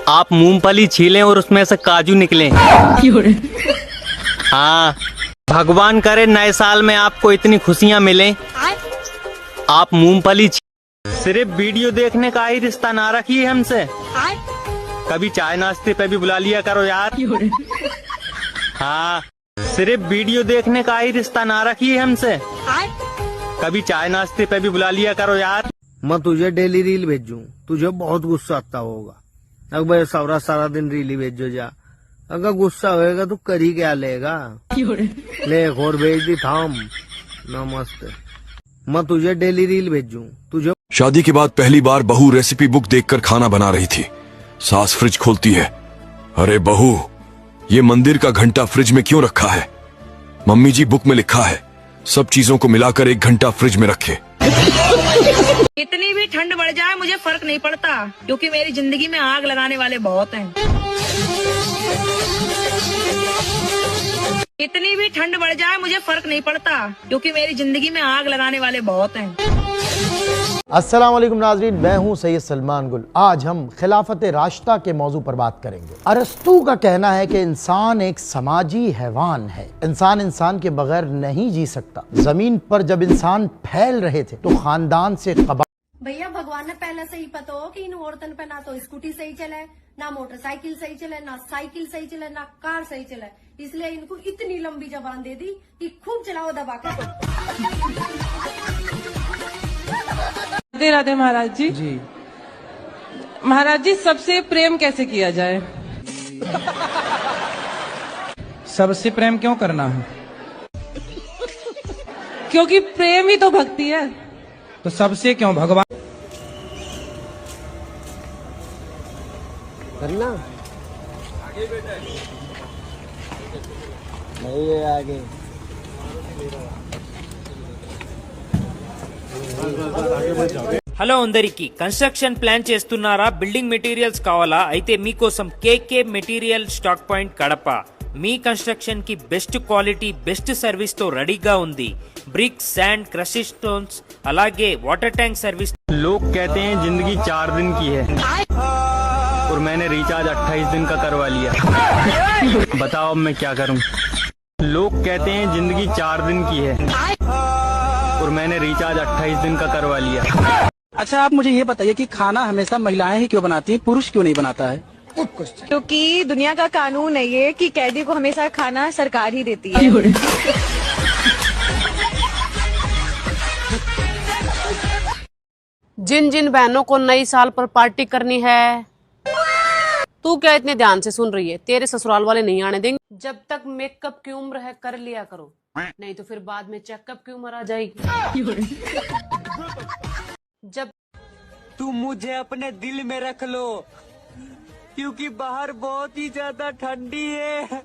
आप मूंगफली छीलें और उसमें से काजू निकलें। हाँ, भगवान करे नए साल में आपको इतनी खुशियाँ मिलें, आप मूंगफली सिर्फ वीडियो देखने का ही रिश्ता ना रखिए हमसे, कभी चाय नाश्ते पे भी बुला लिया करो यार। हाँ, सिर्फ वीडियो देखने का ही रिश्ता ना रखिए हमसे, कभी चाय नाश्ते पे भी बुला लिया करो यार। मैं तुझे डेली रील भेजूं, तुझे बहुत गुस्सा आता होगा। अगर सारा सारा दिन रील भेजो जा, अगर गुस्सा होएगा तो कर ही क्या लेगा। ले एक और भेज दी थाम। नमस्ते। मैं तुझे डेली रील भेजूं, तुझे। शादी के बाद पहली बार बहू रेसिपी बुक देखकर खाना बना रही थी। सास फ्रिज खोलती है, अरे बहू, ये मंदिर का घंटा फ्रिज में क्यों रखा है? मम्मी जी बुक में लिखा है सब चीजों को मिलाकर 1 घंटा फ्रिज में रखे। इतनी भी ठंड बढ़ जाए मुझे फर्क नहीं पड़ता, क्योंकि मेरी जिंदगी में आग लगाने वाले बहुत हैं। इतनी भी ठंड बढ़ जाए मुझे फर्क नहीं पड़ता, क्योंकि मेरी जिंदगी में आग लगाने वाले बहुत हैं। अस्सलाम वालेकुम नाजरीन, मैं हूं सैयद सलमान गुल। आज हम खिलाफत रास्ता के मौजू पर बात करेंगे। अरस्तू का कहना है कि इंसान एक समाजी हैवान है, इंसान इंसान के बगैर नहीं जी सकता। जमीन पर जब इंसान फैल रहे थे तो खानदान से भैया भगवान ने पहले से ही पता हो कि इन औरतन पे ना तो स्कूटी सही चले, ना मोटरसाइकिल सही चले, ना साइकिल सही चले, ना कार सही चले, इसलिए इनको इतनी लंबी जबान दे दी कि खूब चलाओ दबा कर। राधे राधे महाराज जी। जी महाराज जी, सबसे प्रेम कैसे किया जाए? सबसे प्रेम क्यों करना है? क्योंकि प्रेम ही तो भक्ति है। तो सबसे क्यों भगवान करना नहीं है आगे। హలో అందరికి కన్స్ట్రక్షన్ ప్లాన్ చేస్తున్నారా? బిల్డింగ్ మెటీరియల్స్ కావాలా? అయితే మీకోసం కేకే మెటీరియల్ స్టాక్ పాయింట్ కడప మీ కన్స్ట్రక్షన్ కి బెస్ట్ క్వాలిటీ బెస్ట్ సర్వీస్ తో రెడీగా ఉంది. బ్రిక్స్, శాండ్, क्रशिंग स्टोन्स అలాగే వాటర్ ట్యాంక్ సర్వీస్. लोग कहते हैं जिंदगी 4 दिन की है और मैंने रिचार्ज 28 दिन का करवा लिया। बताओ अब मैं क्या करूं? लोग कहते हैं जिंदगी 4 दिन की है और मैंने रिचार्ज 28 दिन का करवा लिया। अच्छा आप मुझे ये बताइए कि खाना हमेशा महिलाएं ही क्यों बनाती हैं, पुरुष क्यों नहीं बनाता है? क्योंकि दुनिया का कानून है ये कि कैदी को हमेशा खाना सरकार ही देती है। जिन जिन बहनों को नई साल पर पार्टी करनी है, तू क्या इतने ध्यान से सुन रही है? तेरे ससुराल वाले नहीं आने देंगे। जब तक मेकअप की उम्र है कर लिया करो, नहीं तो फिर बाद में चेकअप की उम्र आ जाएगी। जब तुम मुझे अपने दिल में रख लो क्योंकि बाहर बहुत ही ज्यादा ठंडी है।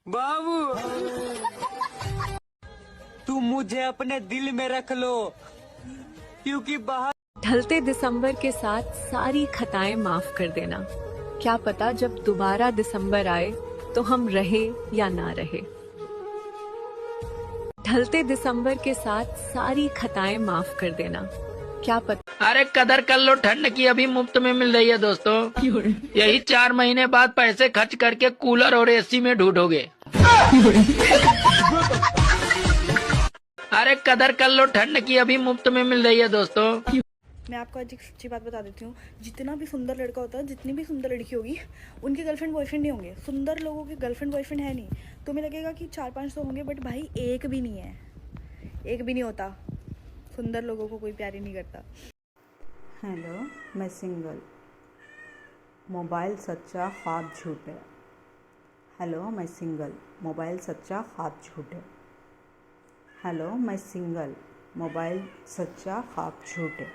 बाबू तुम मुझे अपने दिल में रख लो क्योंकि बाहर ढलते दिसंबर के साथ सारी खताएं माफ कर देना। क्या पता जब दोबारा दिसंबर आए तो हम रहे या ना रहे। ढलते दिसंबर के साथ सारी खताएं माफ कर देना। क्या पता। अरे कदर कर लो, ठंड की अभी मुफ्त में मिल रही है दोस्तों। यही 4 महीने बाद पैसे खर्च करके कूलर और एसी में ढूंढोगे। अरे कदर कर लो, ठंड की अभी मुफ्त में मिल रही है दोस्तों। मैं आपको आज एक सच्ची बात बता देती हूँ, जितना भी सुंदर लड़का होता है, जितनी भी सुंदर लड़की होगी, उनके गर्लफ्रेंड बॉयफ्रेंड नहीं होंगे। सुंदर लोगों के गर्लफ्रेंड बॉयफ्रेंड है नहीं। तुम्हें लगेगा कि 4-5 तो होंगे, बट भाई एक भी नहीं है, एक भी नहीं होता। सुंदर लोगों को कोई प्यार ही नहीं करता। हेलो, मैं सिंगल, मोबाइल सच्चा ख्वाब झूठ है। हेलो, मैं सिंगल, मोबाइल सच्चा ख्वाब झूठ है। हेलो, मैं सिंगल, मोबाइल सच्चा ख्वाब झूठ है।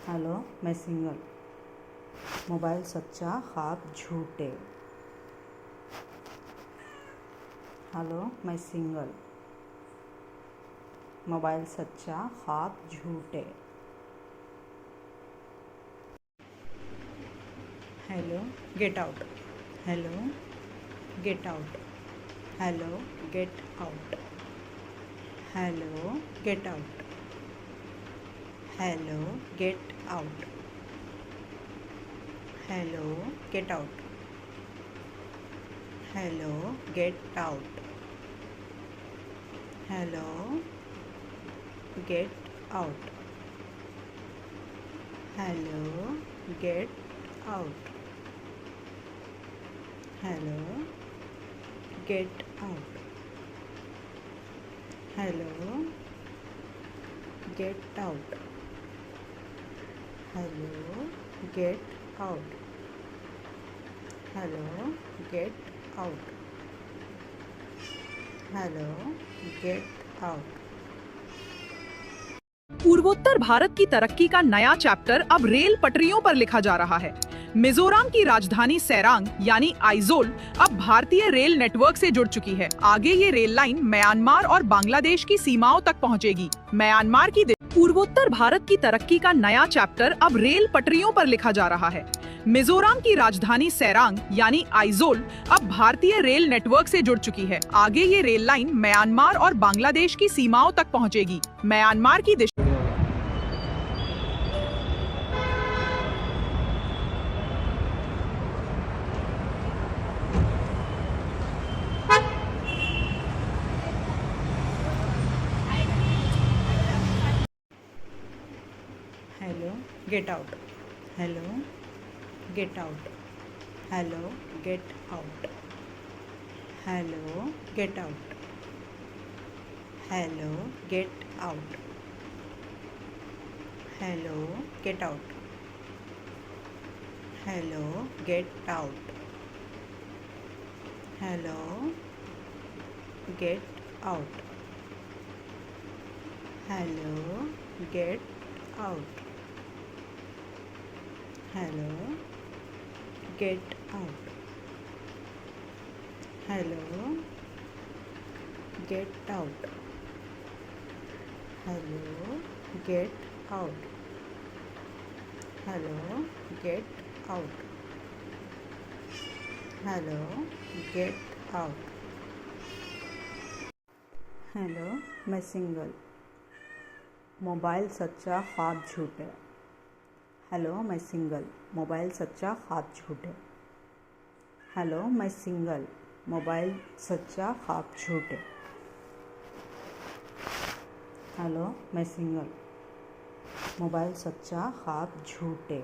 हेलो, मैं सिंगल, मोबाइल सच्चा ख्वाब झूठ है। हेलो, मैं सिंगल, मोबाइल सच्चा ख्वाब झूठ है। Hello, get out. Hello, get out. Hello, get out. Hello, get out. Hello, get out. Hello, get out. Hello, get out. Hello, get out. Hello, get out. Hello, get out. Hello, get out. Hello, get out. Hello, get out. Hello, get out. पूर्वोत्तर भारत की तरक्की का नया चैप्टर अब रेल पटरियों पर लिखा जा रहा है। मिजोरम की राजधानी सेरांग यानी आइजोल अब भारतीय रेल नेटवर्क से जुड़ चुकी है। आगे ये रेल लाइन म्यांमार और बांग्लादेश की सीमाओं तक पहुंचेगी। म्यांमार की पूर्वोत्तर भारत की तरक्की का नया चैप्टर अब रेल पटरियों पर लिखा जा रहा है। मिजोरम की राजधानी सेरांग यानी आइजोल अब भारतीय रेल नेटवर्क से जुड़ चुकी है। आगे ये रेल लाइन म्यांमार और बांग्लादेश की सीमाओं तक पहुंचेगी। म्यांमार की दिशा। Hello, get out. Hello, get out. Hello, get out. Hello, get out. Hello, get out. Hello, get out. Hello, get out. Hello, get out. Hello, get out. Hello, get out. Hello, get out. Hello, get out. Hello, get out. Hello, get out. Hello, मैं सिंगल, मोबाइल सच्चा ख्वाब झूठे। हेलो, मैं सिंगल, मोबाइल सच्चा ख्वाब झूठे। हेलो, मैं सिंगल, मोबाइल सच्चा ख्वाब झूठे। हेलो, मैं सिंगल, मोबाइल सच्चा ख्वाब झूठे।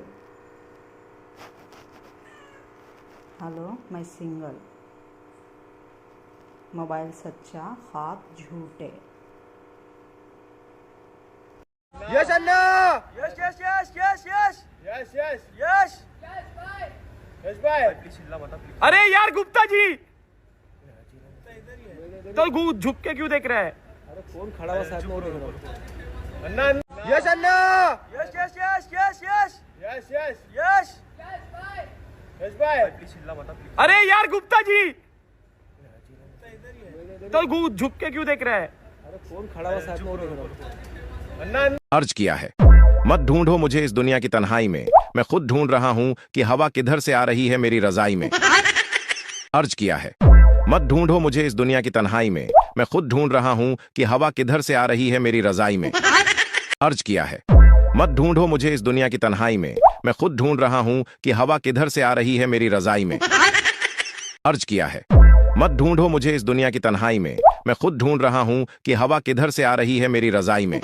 हेलो, मैं सिंगल, मोबाइल सच्चा ख्वाब झूठे। यस अन्ना, yes yes yes yes yes yes yes yes yes भाई। अरे यार गुप्ता जी, तो झुक के क्यों देख रहा है? अरे कौन खड़ा हुआ साथ में और देख रहा? अन्ना, यस अन्ना, yes yes yes yes yes yes yes yes yes भाई। अरे यार गुप्ता जी, तो झुक के क्यों देख रहा है? अरे कौन खड़ा हुआ साथ में और देख रहा? अर्ज किया है, मत ढूंढो मुझे इस दुनिया की तन्हाई में, मैं खुद ढूंढ रहा हूं कि हवा किधर से आ रही है मेरी रजाई में। अर्ज किया है, मत ढूंढो मुझे इस दुनिया की तन्हाई में, मैं खुद ढूंढ रहा हूं कि हवा किधर से आ रही है मेरी रजाई में। अर्ज किया है, मत ढूंढो मुझे इस दुनिया की तन्हाई में, मैं खुद ढूंढ रहा हूं कि हवा किधर से आ रही है मेरी रजाई में। अर्ज किया है, मत ढूंढो मुझे इस दुनिया की तन्हाई में, मैं खुद ढूंढ रहा हूं कि हवा किधर से आ रही है मेरी रजाई में।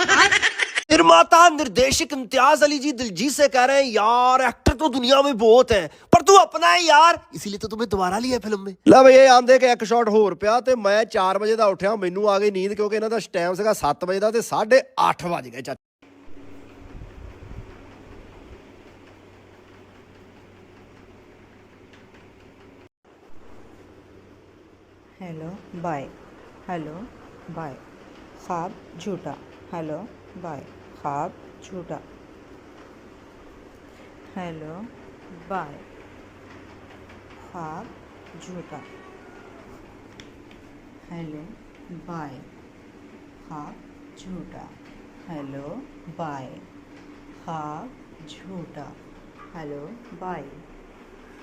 निर्माता निर्देशक इम्तियाज अली जी दिलजीत से कह रहे हैं, यार एक्टर तो दुनिया में बहुत है पर तू अपना है यार, इसीलिए तो तुम्हें दोबारा लिया फिल्म में। ला भई आंदे के एक शॉट होर पिया ते मैं 4 बजे दा उठिया, मैनू आ गई नींद क्योंकि इन्हां दा टाइम सीगा 7 बजे दा ते 8:30 बज गए। चाचा हेलो बाय, हेलो बाय, ख्वाब झूठा। हेलो बाय, ख्वाब झूठा। हेलो बाय, ख्वाब झूठा। हेलो बाय, ख्वाब झूठा। हेलो बाय, ख्वाब झूठा। हेलो बाय,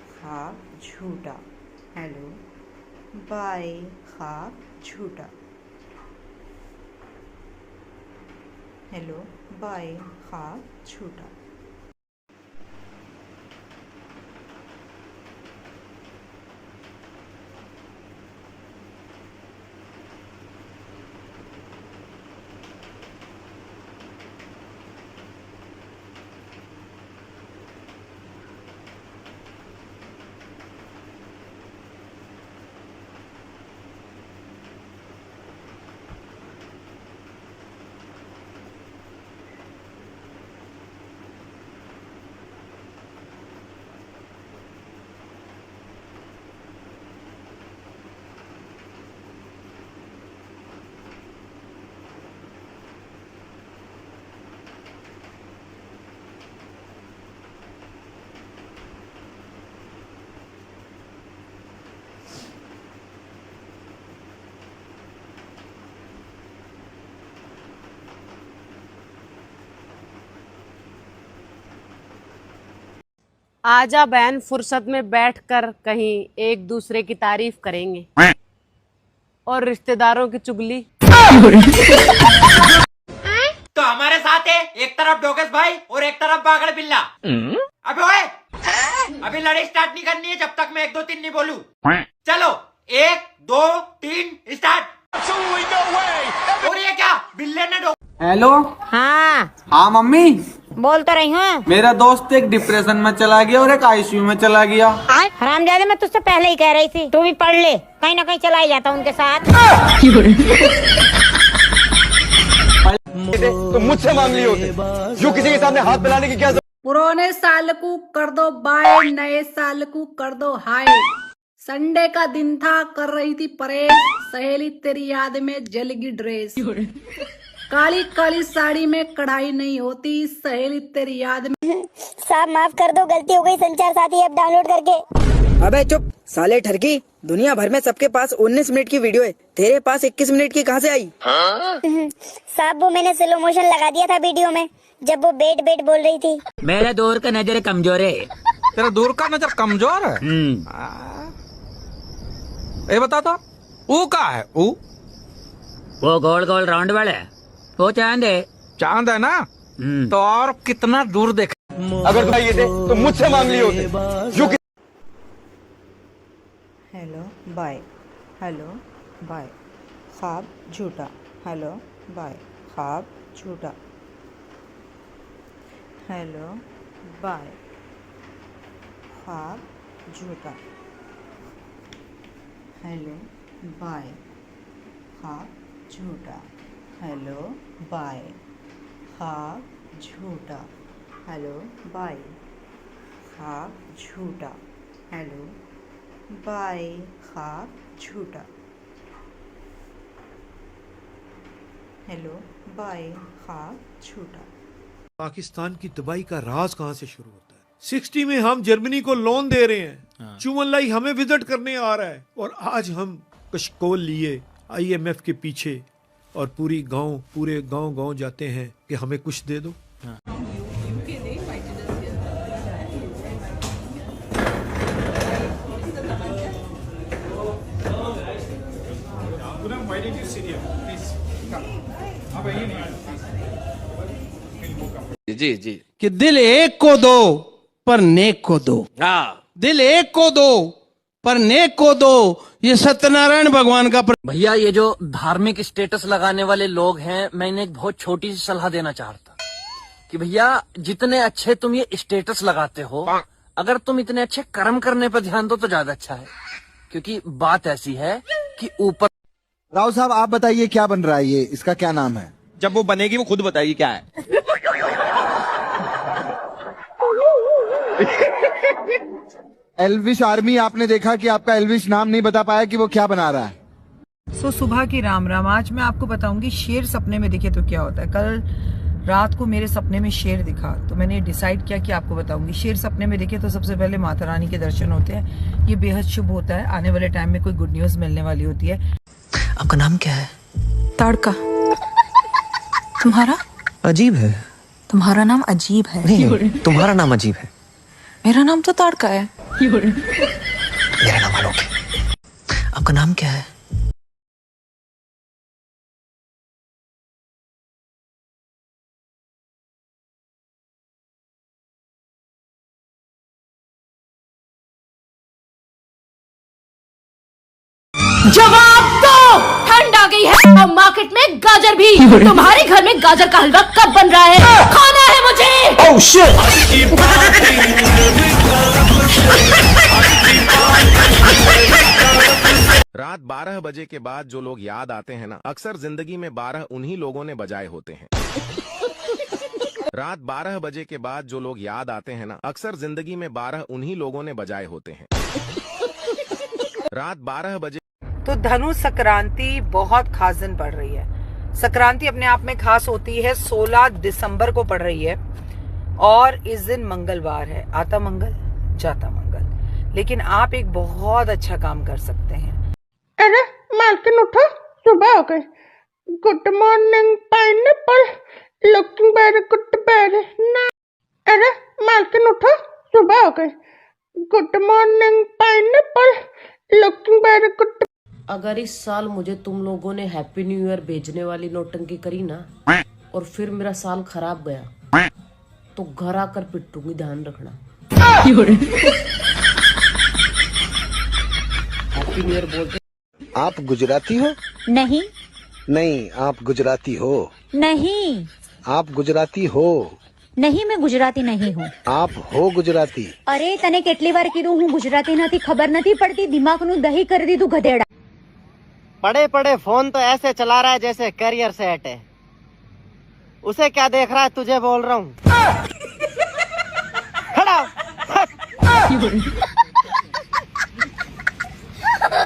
ख्वाब झूठा। हेलो बाय, ख्वाब झूठा। हेलो बाय, ख्वाब झूठा। आजा बहन, फुर्सत में बैठकर कहीं एक दूसरे की तारीफ करेंगे और रिश्तेदारों की चुगली। तो हमारे साथ है एक तरफ डोगस भाई और एक तरफ बागड़ बिल्ला। अबे ओए, अभी लड़ाई स्टार्ट नहीं करनी है जब तक मैं 1 2 3 नहीं बोलूं। चलो 1 2 3 स्टार्ट। और ये क्या बिल्ले ने हेलो। हाँ हाँ मम्मी, बोल तो रही हूँ। मेरा दोस्त एक डिप्रेशन में चला गया और एक आईसीयू में चला गया। हरामजादे, मैं तुझसे पहले ही कह रही थी तू भी पढ़ ले, कहीं ना कहीं चला ही जाता उनके साथ। तो मुझसे मांग लिए होते, जो किसी के सामने हाथ मिलाने की क्या पुराने साल को कर दो बाय, नए साल को कर दो हाय। संडे का दिन था, कर रही थी परेड, सहेली तेरी याद में जलगी ड्रेस, काली काली साड़ी में कढ़ाई नहीं होती, सहेली तेरी याद में। साहब माफ कर दो, गलती हो गई, संचार साथी ऐप डाउनलोड करके। अबे चुप साले ठरकी, दुनिया भर में सबके पास 19 मिनट की वीडियो है, तेरे पास 21 मिनट की कहाँ से आई? साहब वो मैंने स्लो मोशन लगा दिया था वीडियो में, जब वो बेट बेट बोल रही थी। मेरे दूर का नजर कमजोर है। तेरा दूर का नजर कमजोर है? ये बता तो वो का है? वो गोल गोल राउंड वाले वो चांद है। चांद है ना? तो और कितना दूर देख। अगर चाहिए थे तो मुझसे मांग लिए होते। हेलो बाय, हेलो बाय, ख्वाब झूठा, हेलो बाय, ख्वाब झूठा, हेलो बाय, ख्वाब झूठा, हेलो बाय, ख्वाब झूठा, हेलो बाय, ख्वाब झूठा, हेलो बाय, ख्वाब झूठा, हेलो बाय, ख्वाब झूठा, हेलो बाय, ख्वाब झूठा। पाकिस्तान की तबाही का राज कहाँ से शुरू होता है? 60 में हम जर्मनी को लोन दे रहे हैं, चुमनलाई हमें विजिट करने आ रहा है, और आज हम कशकोल लिए IMF के पीछे और पूरे गांव जाते हैं कि हमें कुछ दे दो। जी जी कि दिल एक को दो पर नेक को दो। हाँ, दिल एक को दो पर नेक को दो, ये सत्यनारायण भगवान का भैया ये जो धार्मिक स्टेटस लगाने वाले लोग हैं, मैं इन्हें एक बहुत छोटी सी सलाह देना चाहता कि भैया जितने अच्छे तुम ये स्टेटस लगाते हो, अगर तुम इतने अच्छे कर्म करने पर ध्यान दो तो ज्यादा अच्छा है, क्योंकि बात ऐसी है कि ऊपर। राव साहब आप बताइए क्या बन रहा है ये, इसका क्या नाम है? जब वो बनेगी वो खुद बताएगी क्या है। एल्विश आर्मी, आपने देखा कि आपका एल्विश नाम नहीं बता पाया कि वो क्या बना रहा है। सुबह की राम राम। आज मैं आपको बताऊंगी शेर सपने में दिखे तो क्या होता है। कल रात को मेरे सपने में शेर दिखा तो मैंने डिसाइड किया कि आपको बताऊंगी। शेर सपने में दिखे तो सबसे पहले माता रानी के दर्शन होते हैं, ये बेहद शुभ होता है, आने वाले टाइम में कोई गुड न्यूज मिलने वाली होती है। आपका नाम क्या है? ताड़का। तुम्हारा? अजीब है। तुम्हारा नाम अजीब है। नहीं, तुम्हारा नाम अजीब है। मेरा नाम तो ताड़का है। मेरा नाम आलोक है। आपका नाम क्या है? जवाब दो, ठंड आ गई है और मार्केट में गाजर भी। तुम्हारे घर में गाजर का हलवा कब बन रहा है? खाना है मुझे। Oh shit! रात 12 बजे के बाद जो लोग याद आते हैं ना, अक्सर जिंदगी में 12 उन्हीं लोगों ने बजाए होते हैं। रात 12 बजे के बाद जो लोग याद आते हैं ना, अक्सर जिंदगी में 12 उन्हीं लोगों ने बजाए होते हैं। रात 12 बजे। तो धनु संक्रांति बहुत खास दिन पड़ रही है। संक्रांति अपने आप में खास होती है, 16 दिसंबर को पड़ रही है और इस दिन मंगलवार है। आता मंगल जाता मंगल। लेकिन आप एक बहुत अच्छा काम कर सकते हैं। अरे मालकिन उठो, सुबह हो गई। Good morning pineapple, looking very good very ना। अरे मालकिन उठो, सुबह हो गई। Good morning pineapple, looking very good. अगर इस साल मुझे तुम लोगों ने हैप्पी न्यू ईयर भेजने वाली नौटंकी करी ना और फिर मेरा साल खराब गया तो घर आकर पिटूंगी, ध्यान रखना। हैप्पी न्यू ईयर बोलते। आप गुजराती हो? नहीं। नहीं, आप गुजराती हो। नहीं। आप गुजराती हो? नहीं, मैं गुजराती नहीं हूँ। आप हो गुजराती? अरे तने કેટલી વાર કીધું હું ગુજરાતી નથી, ખબર નથી પડતી, દિમાગનું દહીં કરી દીધું ગધેડા। पड़े पड़े फोन तो ऐसे चला रहा है जैसे करियर सेट है। उसे क्या देख रहा है, तुझे बोल रहा हूँ। खड़ा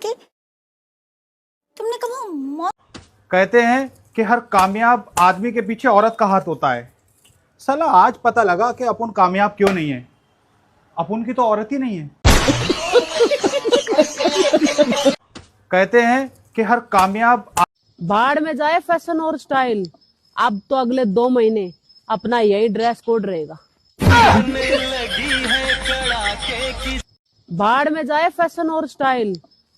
कि तुमने कभी कहते हैं कि हर कामयाब आदमी के पीछे औरत का हाथ होता है। साला आज पता लगा कि अपन कामयाब क्यों नहीं है। अपन की तो औरत ही नहीं है। कहते हैं कि हर कामयाब बाढ़ में जाए फैशन और स्टाइल, अब तो अगले 2 महीने अपना यही ड्रेस कोड रहेगा। बाढ़ में जाए फैशन और स्टाइल,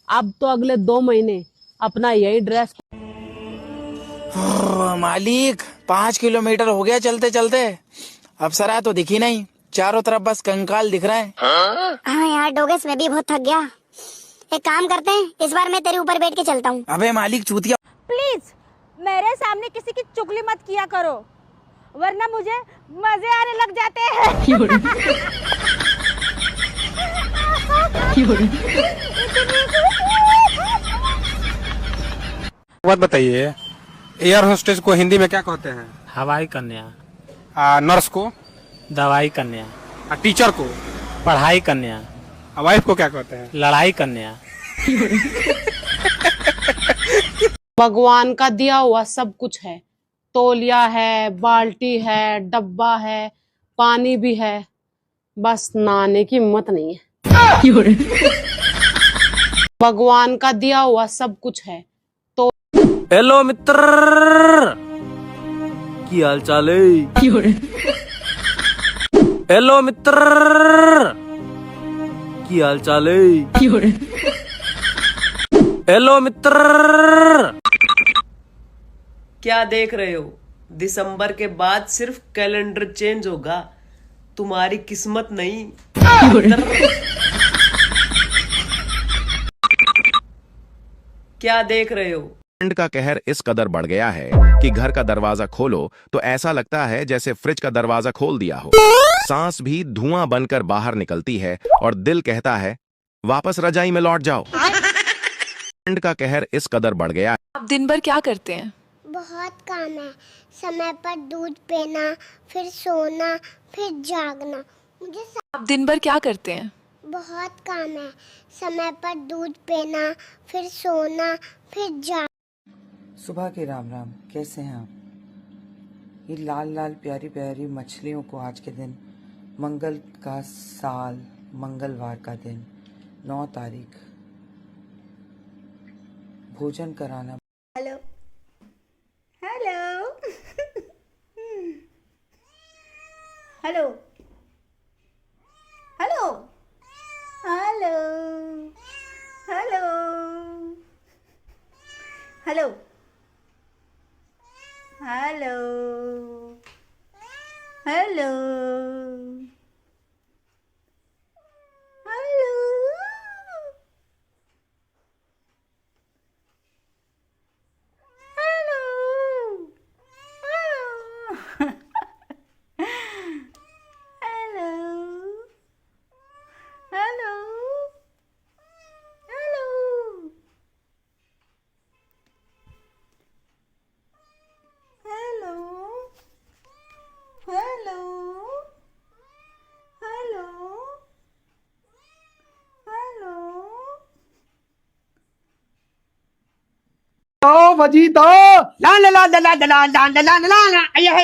अब तो अगले 2 महीने अपना यही ड्रेस। मालिक 5 किलोमीटर हो गया चलते चलते, अप्सरा तो दिखी नहीं, चारों तरफ बस कंकाल दिख रहा है। हाँ यार डोगेस, मैं भी बहुत थक गया। एक काम करते हैं, इस बार मैं तेरे ऊपर बैठ के चलता हूँ। अबे मालिक चूतिया। प्लीज मेरे सामने किसी की चुगली मत किया करो, वरना मुझे मजे आने लग जाते हैं। बात बताइए, एयर होस्टेस को हिंदी में क्या कहते हैं? हवाई कन्या। नर्स को? दवाई कन्या। टीचर को? पढ़ाई कन्या। वाइफ को क्या कहते हैं? लड़ाई कन्या। भगवान का दिया हुआ सब कुछ है, तौलिया है, बाल्टी है, डब्बा है, पानी भी है, बस नहाने की हिम्मत नहीं है। भगवान का दिया हुआ सब कुछ है तो। हेलो मित्र, की हाल चाल है? हेलो मित्र, की हाल चाल है? हेलो मित्र। क्या देख रहे हो? दिसंबर के बाद सिर्फ कैलेंडर चेंज होगा, तुम्हारी किस्मत नहीं। क्या देख रहे हो? ठंड का कहर इस कदर बढ़ गया है कि घर का दरवाजा खोलो तो ऐसा लगता है जैसे फ्रिज का दरवाजा खोल दिया हो। सांस भी धुआं बनकर बाहर निकलती है और दिल कहता है वापस रजाई में लौट जाओ। ठंड का कहर इस कदर बढ़ गया है। आप दिन भर क्या करते हैं? बहुत काम है, समय पर दूध पीना, फिर सोना, फिर जागना। आप दिन भर क्या करते हैं? बहुत काम है, समय पर दूध पीना, फिर सोना, फिर जाग। सुबह के राम राम, कैसे हैं आप? ये लाल लाल प्यारी प्यारी मछलियों को आज के दिन, मंगल का साल, मंगलवार का दिन, 9 तारीख, भोजन कराना। Hello hello hello hello hello hello hello hello hello वजीता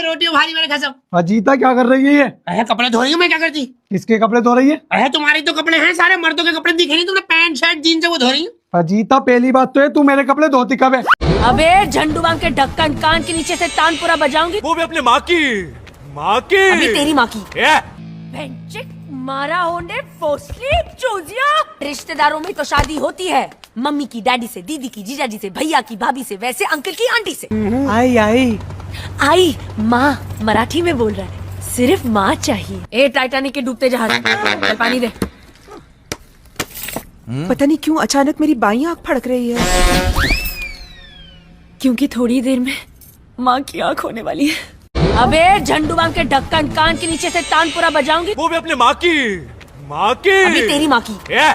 रोटी भारी मेरे कसम। वजीता क्या कर रही है? कपड़े धो रही हूँ मैं, क्या करती? किसके कपड़े धो रही है? तुम्हारी तो कपड़े हैं, सारे मर्दों के कपड़े दिखे नहीं तुमने, पैंट शर्ट जीन्स वो धो रही हूँ। वजीता पहली बात तो है तू मेरे कपड़े धोती कब है? अबे झंडू बांध के ढक्कन कान के नीचे से तानपुरा बजाऊंगी। वो भी अपने माँ की। अभी तेरी माँ की। ये भेंचिक मारा होने फोसली चूजिया। रिश्तेदारों में तो शादी होती है, मम्मी की, डैडी से, दीदी की, जीजाजी से, भैया की, भाभी से, वैसे अंकल की, आंटी से। आई आई आई माँ मराठी में बोल रहा है, सिर्फ माँ चाहिए। ए टाइटैनिक के डूबते जहाज, चल पानी दे। पता नहीं क्यों अचानक मेरी बाईं आंख फड़क रही है, क्योंकि थोड़ी देर में माँ की आंख होने वाली है। अबे झंडू बांध के ढक्कन कान के नीचे से तानपुरा बजाऊंगी। वो भी अपने माँ की। अभी तेरी माँ की। ये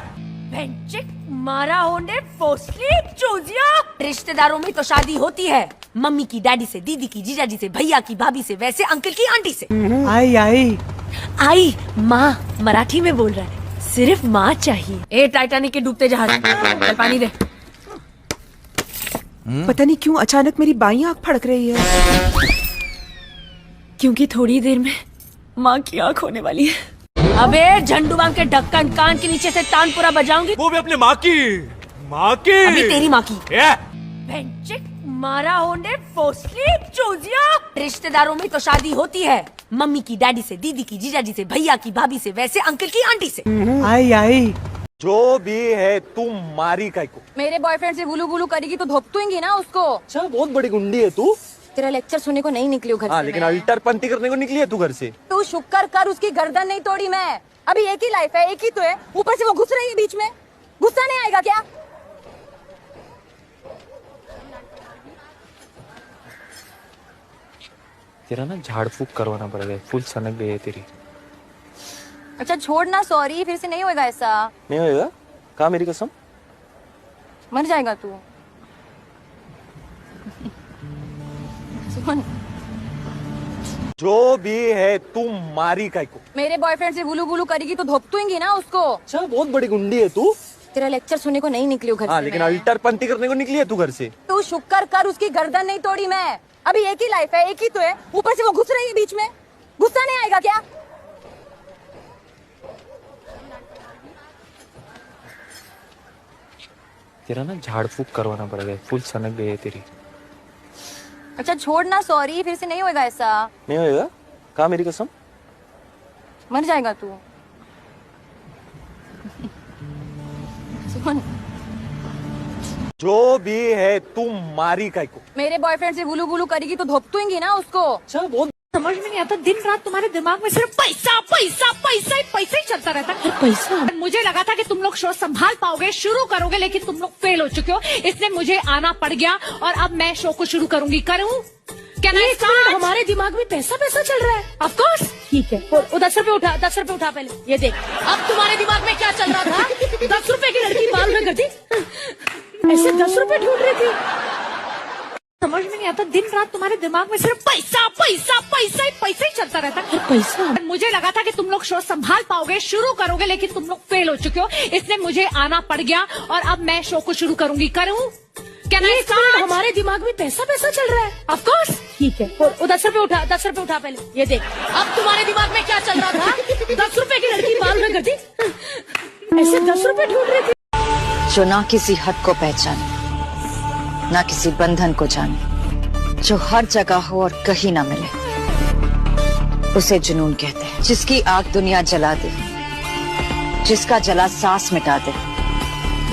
भेंचिक मारा होने फोसली चूजिया। रिश्तेदारों में तो शादी होती है, मम्मी की, डैडी से, दीदी की, जीजाजी से, भैया की, भाभी से, वैसे अंकल की, आंटी से। आई आई आई माँ मराठी में बोल रहा है, सिर्फ माँ चाहिए। ए टाइटैनिक के डूबते जहाज, चल पानी दे। पता नहीं क्यों अचानक मेरी बाईं आंख फड़क रही है, क्योंकि थोड़ी देर में माँ की आंख होने वाली है। अबे झंडू बांध के ढक्कन कान के नीचे से तानपुरा बजाऊंगी। वो भी अपने माँ की। अभी तेरी माँ की। ए! बेंचिक मारा होने फोसली चूजिया। रिश्तेदारों में तो शादी होती है, मम्मी की डैडी से, दीदी की जीजाजी से, भैया की भाभी से, वैसे अंकल की आंटी से। आई जो भी है तुम मारी काय को। मेरे बॉयफ्रेंड से बुलू बुलू करेगी तो धोपतूंगी ना उसको। अच्छा बहुत बड़ी गुंडी है तू। तेरा लेक्चर सुनने को नहीं निकली घर से। लेकिन अल्टरपंथी करने को निकली है तू घर से। तू शुक्र कर उसकी गर्दन नहीं तोड़ी मैं। अभी एक ही लाइफ है, एक ही तो है, ऊपर से वो घुस रही है बीच में। गुस्सा नहीं आएगा क्या? तेरा ना झाड़ फूक करवाना पड़ेगा, फुल सनक गई है तेरी। अच्छा छोड़ ना, सॉरी, फिर से नहीं होगा ऐसा। नहीं होएगा? कहा मेरी कसम? मर जाएगा तू। सुन, जो भी है तुम मारी काय को। मेरे बॉयफ्रेंड से बुलू बुलू करेगी तो धोपतूंगी ना उसको। अच्छा बहुत बड़ी गुंडी है तू। तेरा लेक्चर सुनने को नहीं निकली घर से। लेकिन अल्टरपंथी करने को निकली है तू घर से। तू शुक्र कर उसकी गर्दन नहीं तोड़ी मैं। अभी एक ही लाइफ है, एक ही तो है, ऊपर से वो घुस रही है बीच में। गुस्सा नहीं आएगा क्या? तेरा ना झाड़ फूक करवाना पड़ेगा, फुल सनक गई है तेरी। अच्छा छोड़ ना, सॉरी, फिर से नहीं होगा ऐसा। नहीं होएगा? कहा मेरी कसम? मर जाएगा तू। सुन, जो भी है तुम मारी काय को। मेरे बॉयफ्रेंड से बुलू बुलू करेगी तो धोपतूंगी ना उसको। अच्छा बहुत समझ में नहीं आता, दिन रात तुम्हारे दिमाग में सिर्फ पैसा पैसा पैसा ही चलता रहता है। पैसा। मुझे लगा था कि तुम लोग शो संभाल पाओगे, शुरू करोगे, लेकिन तुम लोग फेल हो चुके हो, इसलिए मुझे आना पड़ गया और अब मैं शो को शुरू करूंगी। करूँ क्या? नहीं, हमारे दिमाग में पैसा पैसा चल रहा है। ऑफ कोर्स, ठीक है। वो 10 रुपए उठा, 10 रुपए उठा पहले, ये देख। अब तुम्हारे दिमाग में क्या चल रहा था? 10 रुपए की लड़की बाल में करती, ऐसे 10 रुपए ढूंढ रही थी। समझ में नहीं आता, दिन रात तुम्हारे दिमाग में सिर्फ पैसा पैसा पैसा ही चलता रहता है। पैसा। मुझे लगा था कि तुम लोग शो संभाल पाओगे, शुरू करोगे, लेकिन तुम लोग फेल हो चुके हो, इसलिए मुझे आना पड़ गया और अब मैं शो को शुरू करूंगी। करूँ क्या? नहीं, हमारे दिमाग में पैसा पैसा चल रहा है। ऑफ कोर्स, ठीक है। वो 10 रुपए उठा, 10 रुपए उठा पहले, ये देख। अब तुम्हारे दिमाग में क्या चल रहा था? 10 रुपए की लड़की बाल में करती, ऐसे 10 रुपए ढूंढ रही थी। जो ना किसी हद को पहचाने, ना किसी बंधन को जाने, जो हर जगह हो और कहीं ना मिले, उसे जुनून कहते हैं। जिसकी आग दुनिया जला दे, जिसका जला सांस मिटा दे,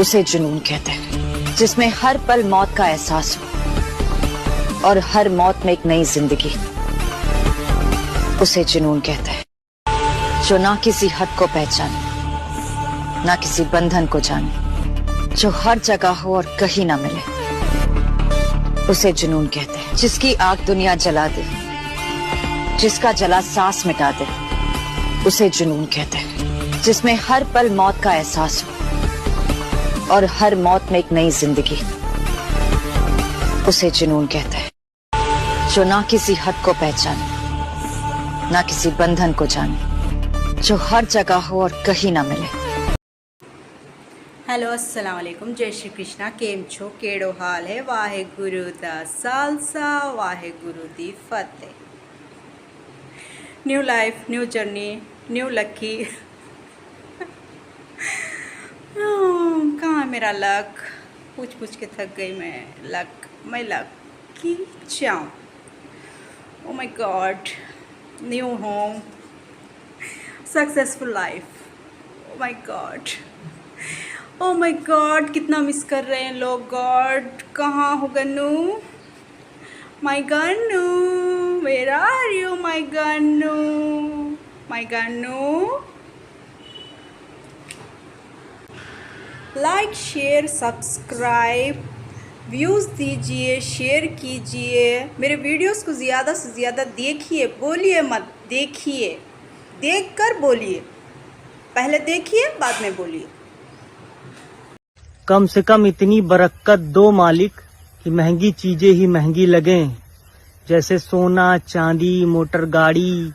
उसे जुनून कहते हैं। जिसमें हर पल मौत का एहसास हो और हर मौत में एक नई जिंदगी, उसे जुनून कहते हैं। जो ना किसी हद को पहचाने, ना किसी बंधन को जाने, जो हर जगह हो और कहीं ना मिले, उसे जुनून कहते हैं। जिसकी आग दुनिया जला दे, जिसका जला सांस मिटा दे, उसे जुनून कहते हैं। जिसमें हर पल मौत का एहसास हो और हर मौत में एक नई जिंदगी, उसे जुनून कहते हैं। जो ना किसी हद को पहचाने, ना किसी बंधन को जाने, जो हर जगह हो और कहीं ना मिले। हेलो अस्सलाम वालेकुम, जय श्री कृष्णा। केम छो, केड़ो हाल है? वाहेगुरु दा सालसा, वाहेगुरु दी फतेह। New life, new journey, new lucky. कहाँ है मेरा लक? पूछ के थक गई मैं। मैं लकी जाऊँ। Oh my god, new home, successful life. Oh my god, कितना मिस कर रहे हैं लोग। गॉड, कहाँ हो Gannu? My Gannu, where are you my Gannu? My Gannu, like share subscribe, views दीजिए, शेयर कीजिए। मेरे वीडियोस को ज़्यादा से ज़्यादा देखिए, बोलिए मत, देखिए, देखकर बोलिए। पहले देखिए, बाद में बोलिए। कम से कम इतनी बरकत दो मालिक कि महंगी चीजें ही महंगी लगें, जैसे सोना, चांदी, मोटर गाड़ी,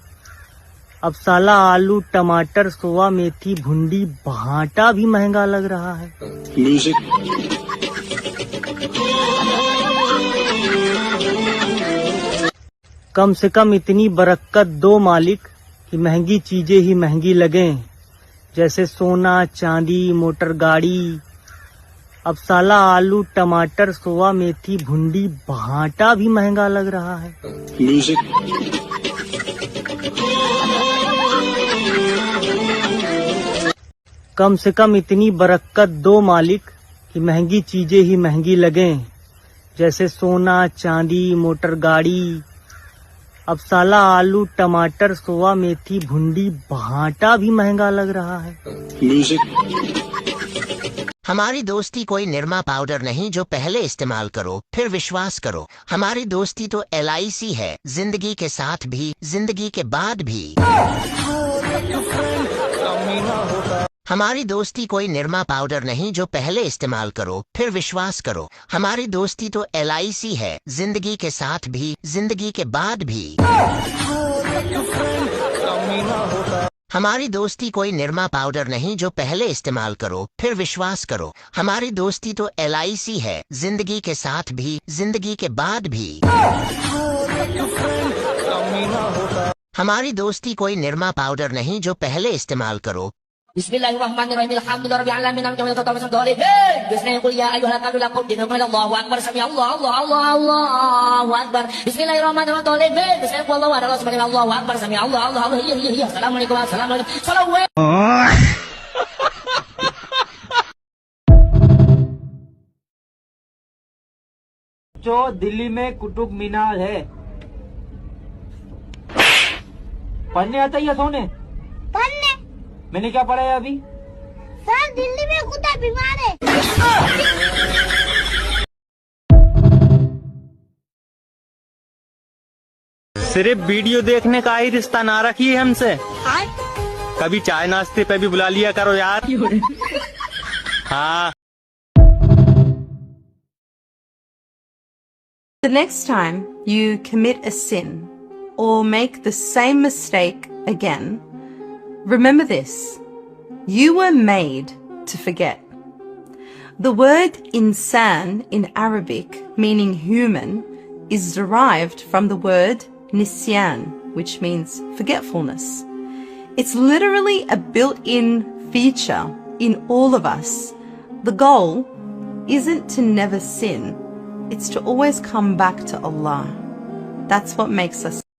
अब साला आलू टमाटर सोया मेथी भुंडी भांटा भी महंगा लग रहा है। कम से कम इतनी बरकत दो मालिक कि महंगी चीजें ही महंगी लगें, जैसे सोना चांदी मोटर गाड़ी। अब साला आलू टमाटर सोया मेथी भुंडी भांटा भी महंगा लग रहा है। कम से कम इतनी बरकत दो मालिक कि महंगी चीजें ही महंगी लगें, जैसे सोना चांदी मोटर गाड़ी। अब साला आलू टमाटर सोया मेथी भुंडी भांटा भी महंगा लग रहा है। हमारी दोस्ती कोई निरमा पाउडर नहीं जो पहले इस्तेमाल करो फिर विश्वास करो। हमारी दोस्ती तो LIC है, जिंदगी के साथ भी जिंदगी के बाद भी। हमारी दोस्ती कोई निरमा पाउडर नहीं जो पहले इस्तेमाल करो फिर विश्वास करो। हमारी दोस्ती तो LIC है, जिंदगी के साथ भी जिंदगी के बाद भी। हमारी दोस्ती कोई निरमा पाउडर नहीं जो पहले इस्तेमाल करो फिर विश्वास करो। हमारी दोस्ती तो LIC है, जिंदगी के साथ भी जिंदगी के बाद भी। हमारी दोस्ती कोई निरमा पाउडर नहीं जो पहले इस्तेमाल करो। Bismillahirrahmanirrahim. Alhamdulillahirabbil alamin. Namanya wa ta'ala dzalik. Bismillah qul ya ayyuhal kafirun lakum dinukum Allahu akbar. Sami Allahu akbar. Bismillahirrahmanirrahim. Bismillah qul Allahu akbar. Sami Allahu akbar. Sami Allahu. Assalamualaikum. Assalamualaikum. Salawat. जो दिल्ली में कुतुब मीनार है, पढ़ने आता है सोने? पढ़ने मैंने क्या पढ़ा है अभी? सर दिल्ली में कुत्ता बीमार है। सिर्फ वीडियो देखने का ही रिश्ता ना रखिए हमसे। कभी चाय नाश्ते पे भी बुला लिया करो यार। हाँ। The next time you commit a sin or make the same mistake again, remember this: you were made to forget. The word insan in Arabic, meaning human, is derived from the word nisyan, which means forgetfulness. It's literally a built-in feature in all of us. The goal isn't to never sin, it's to always come back to Allah. That's what makes us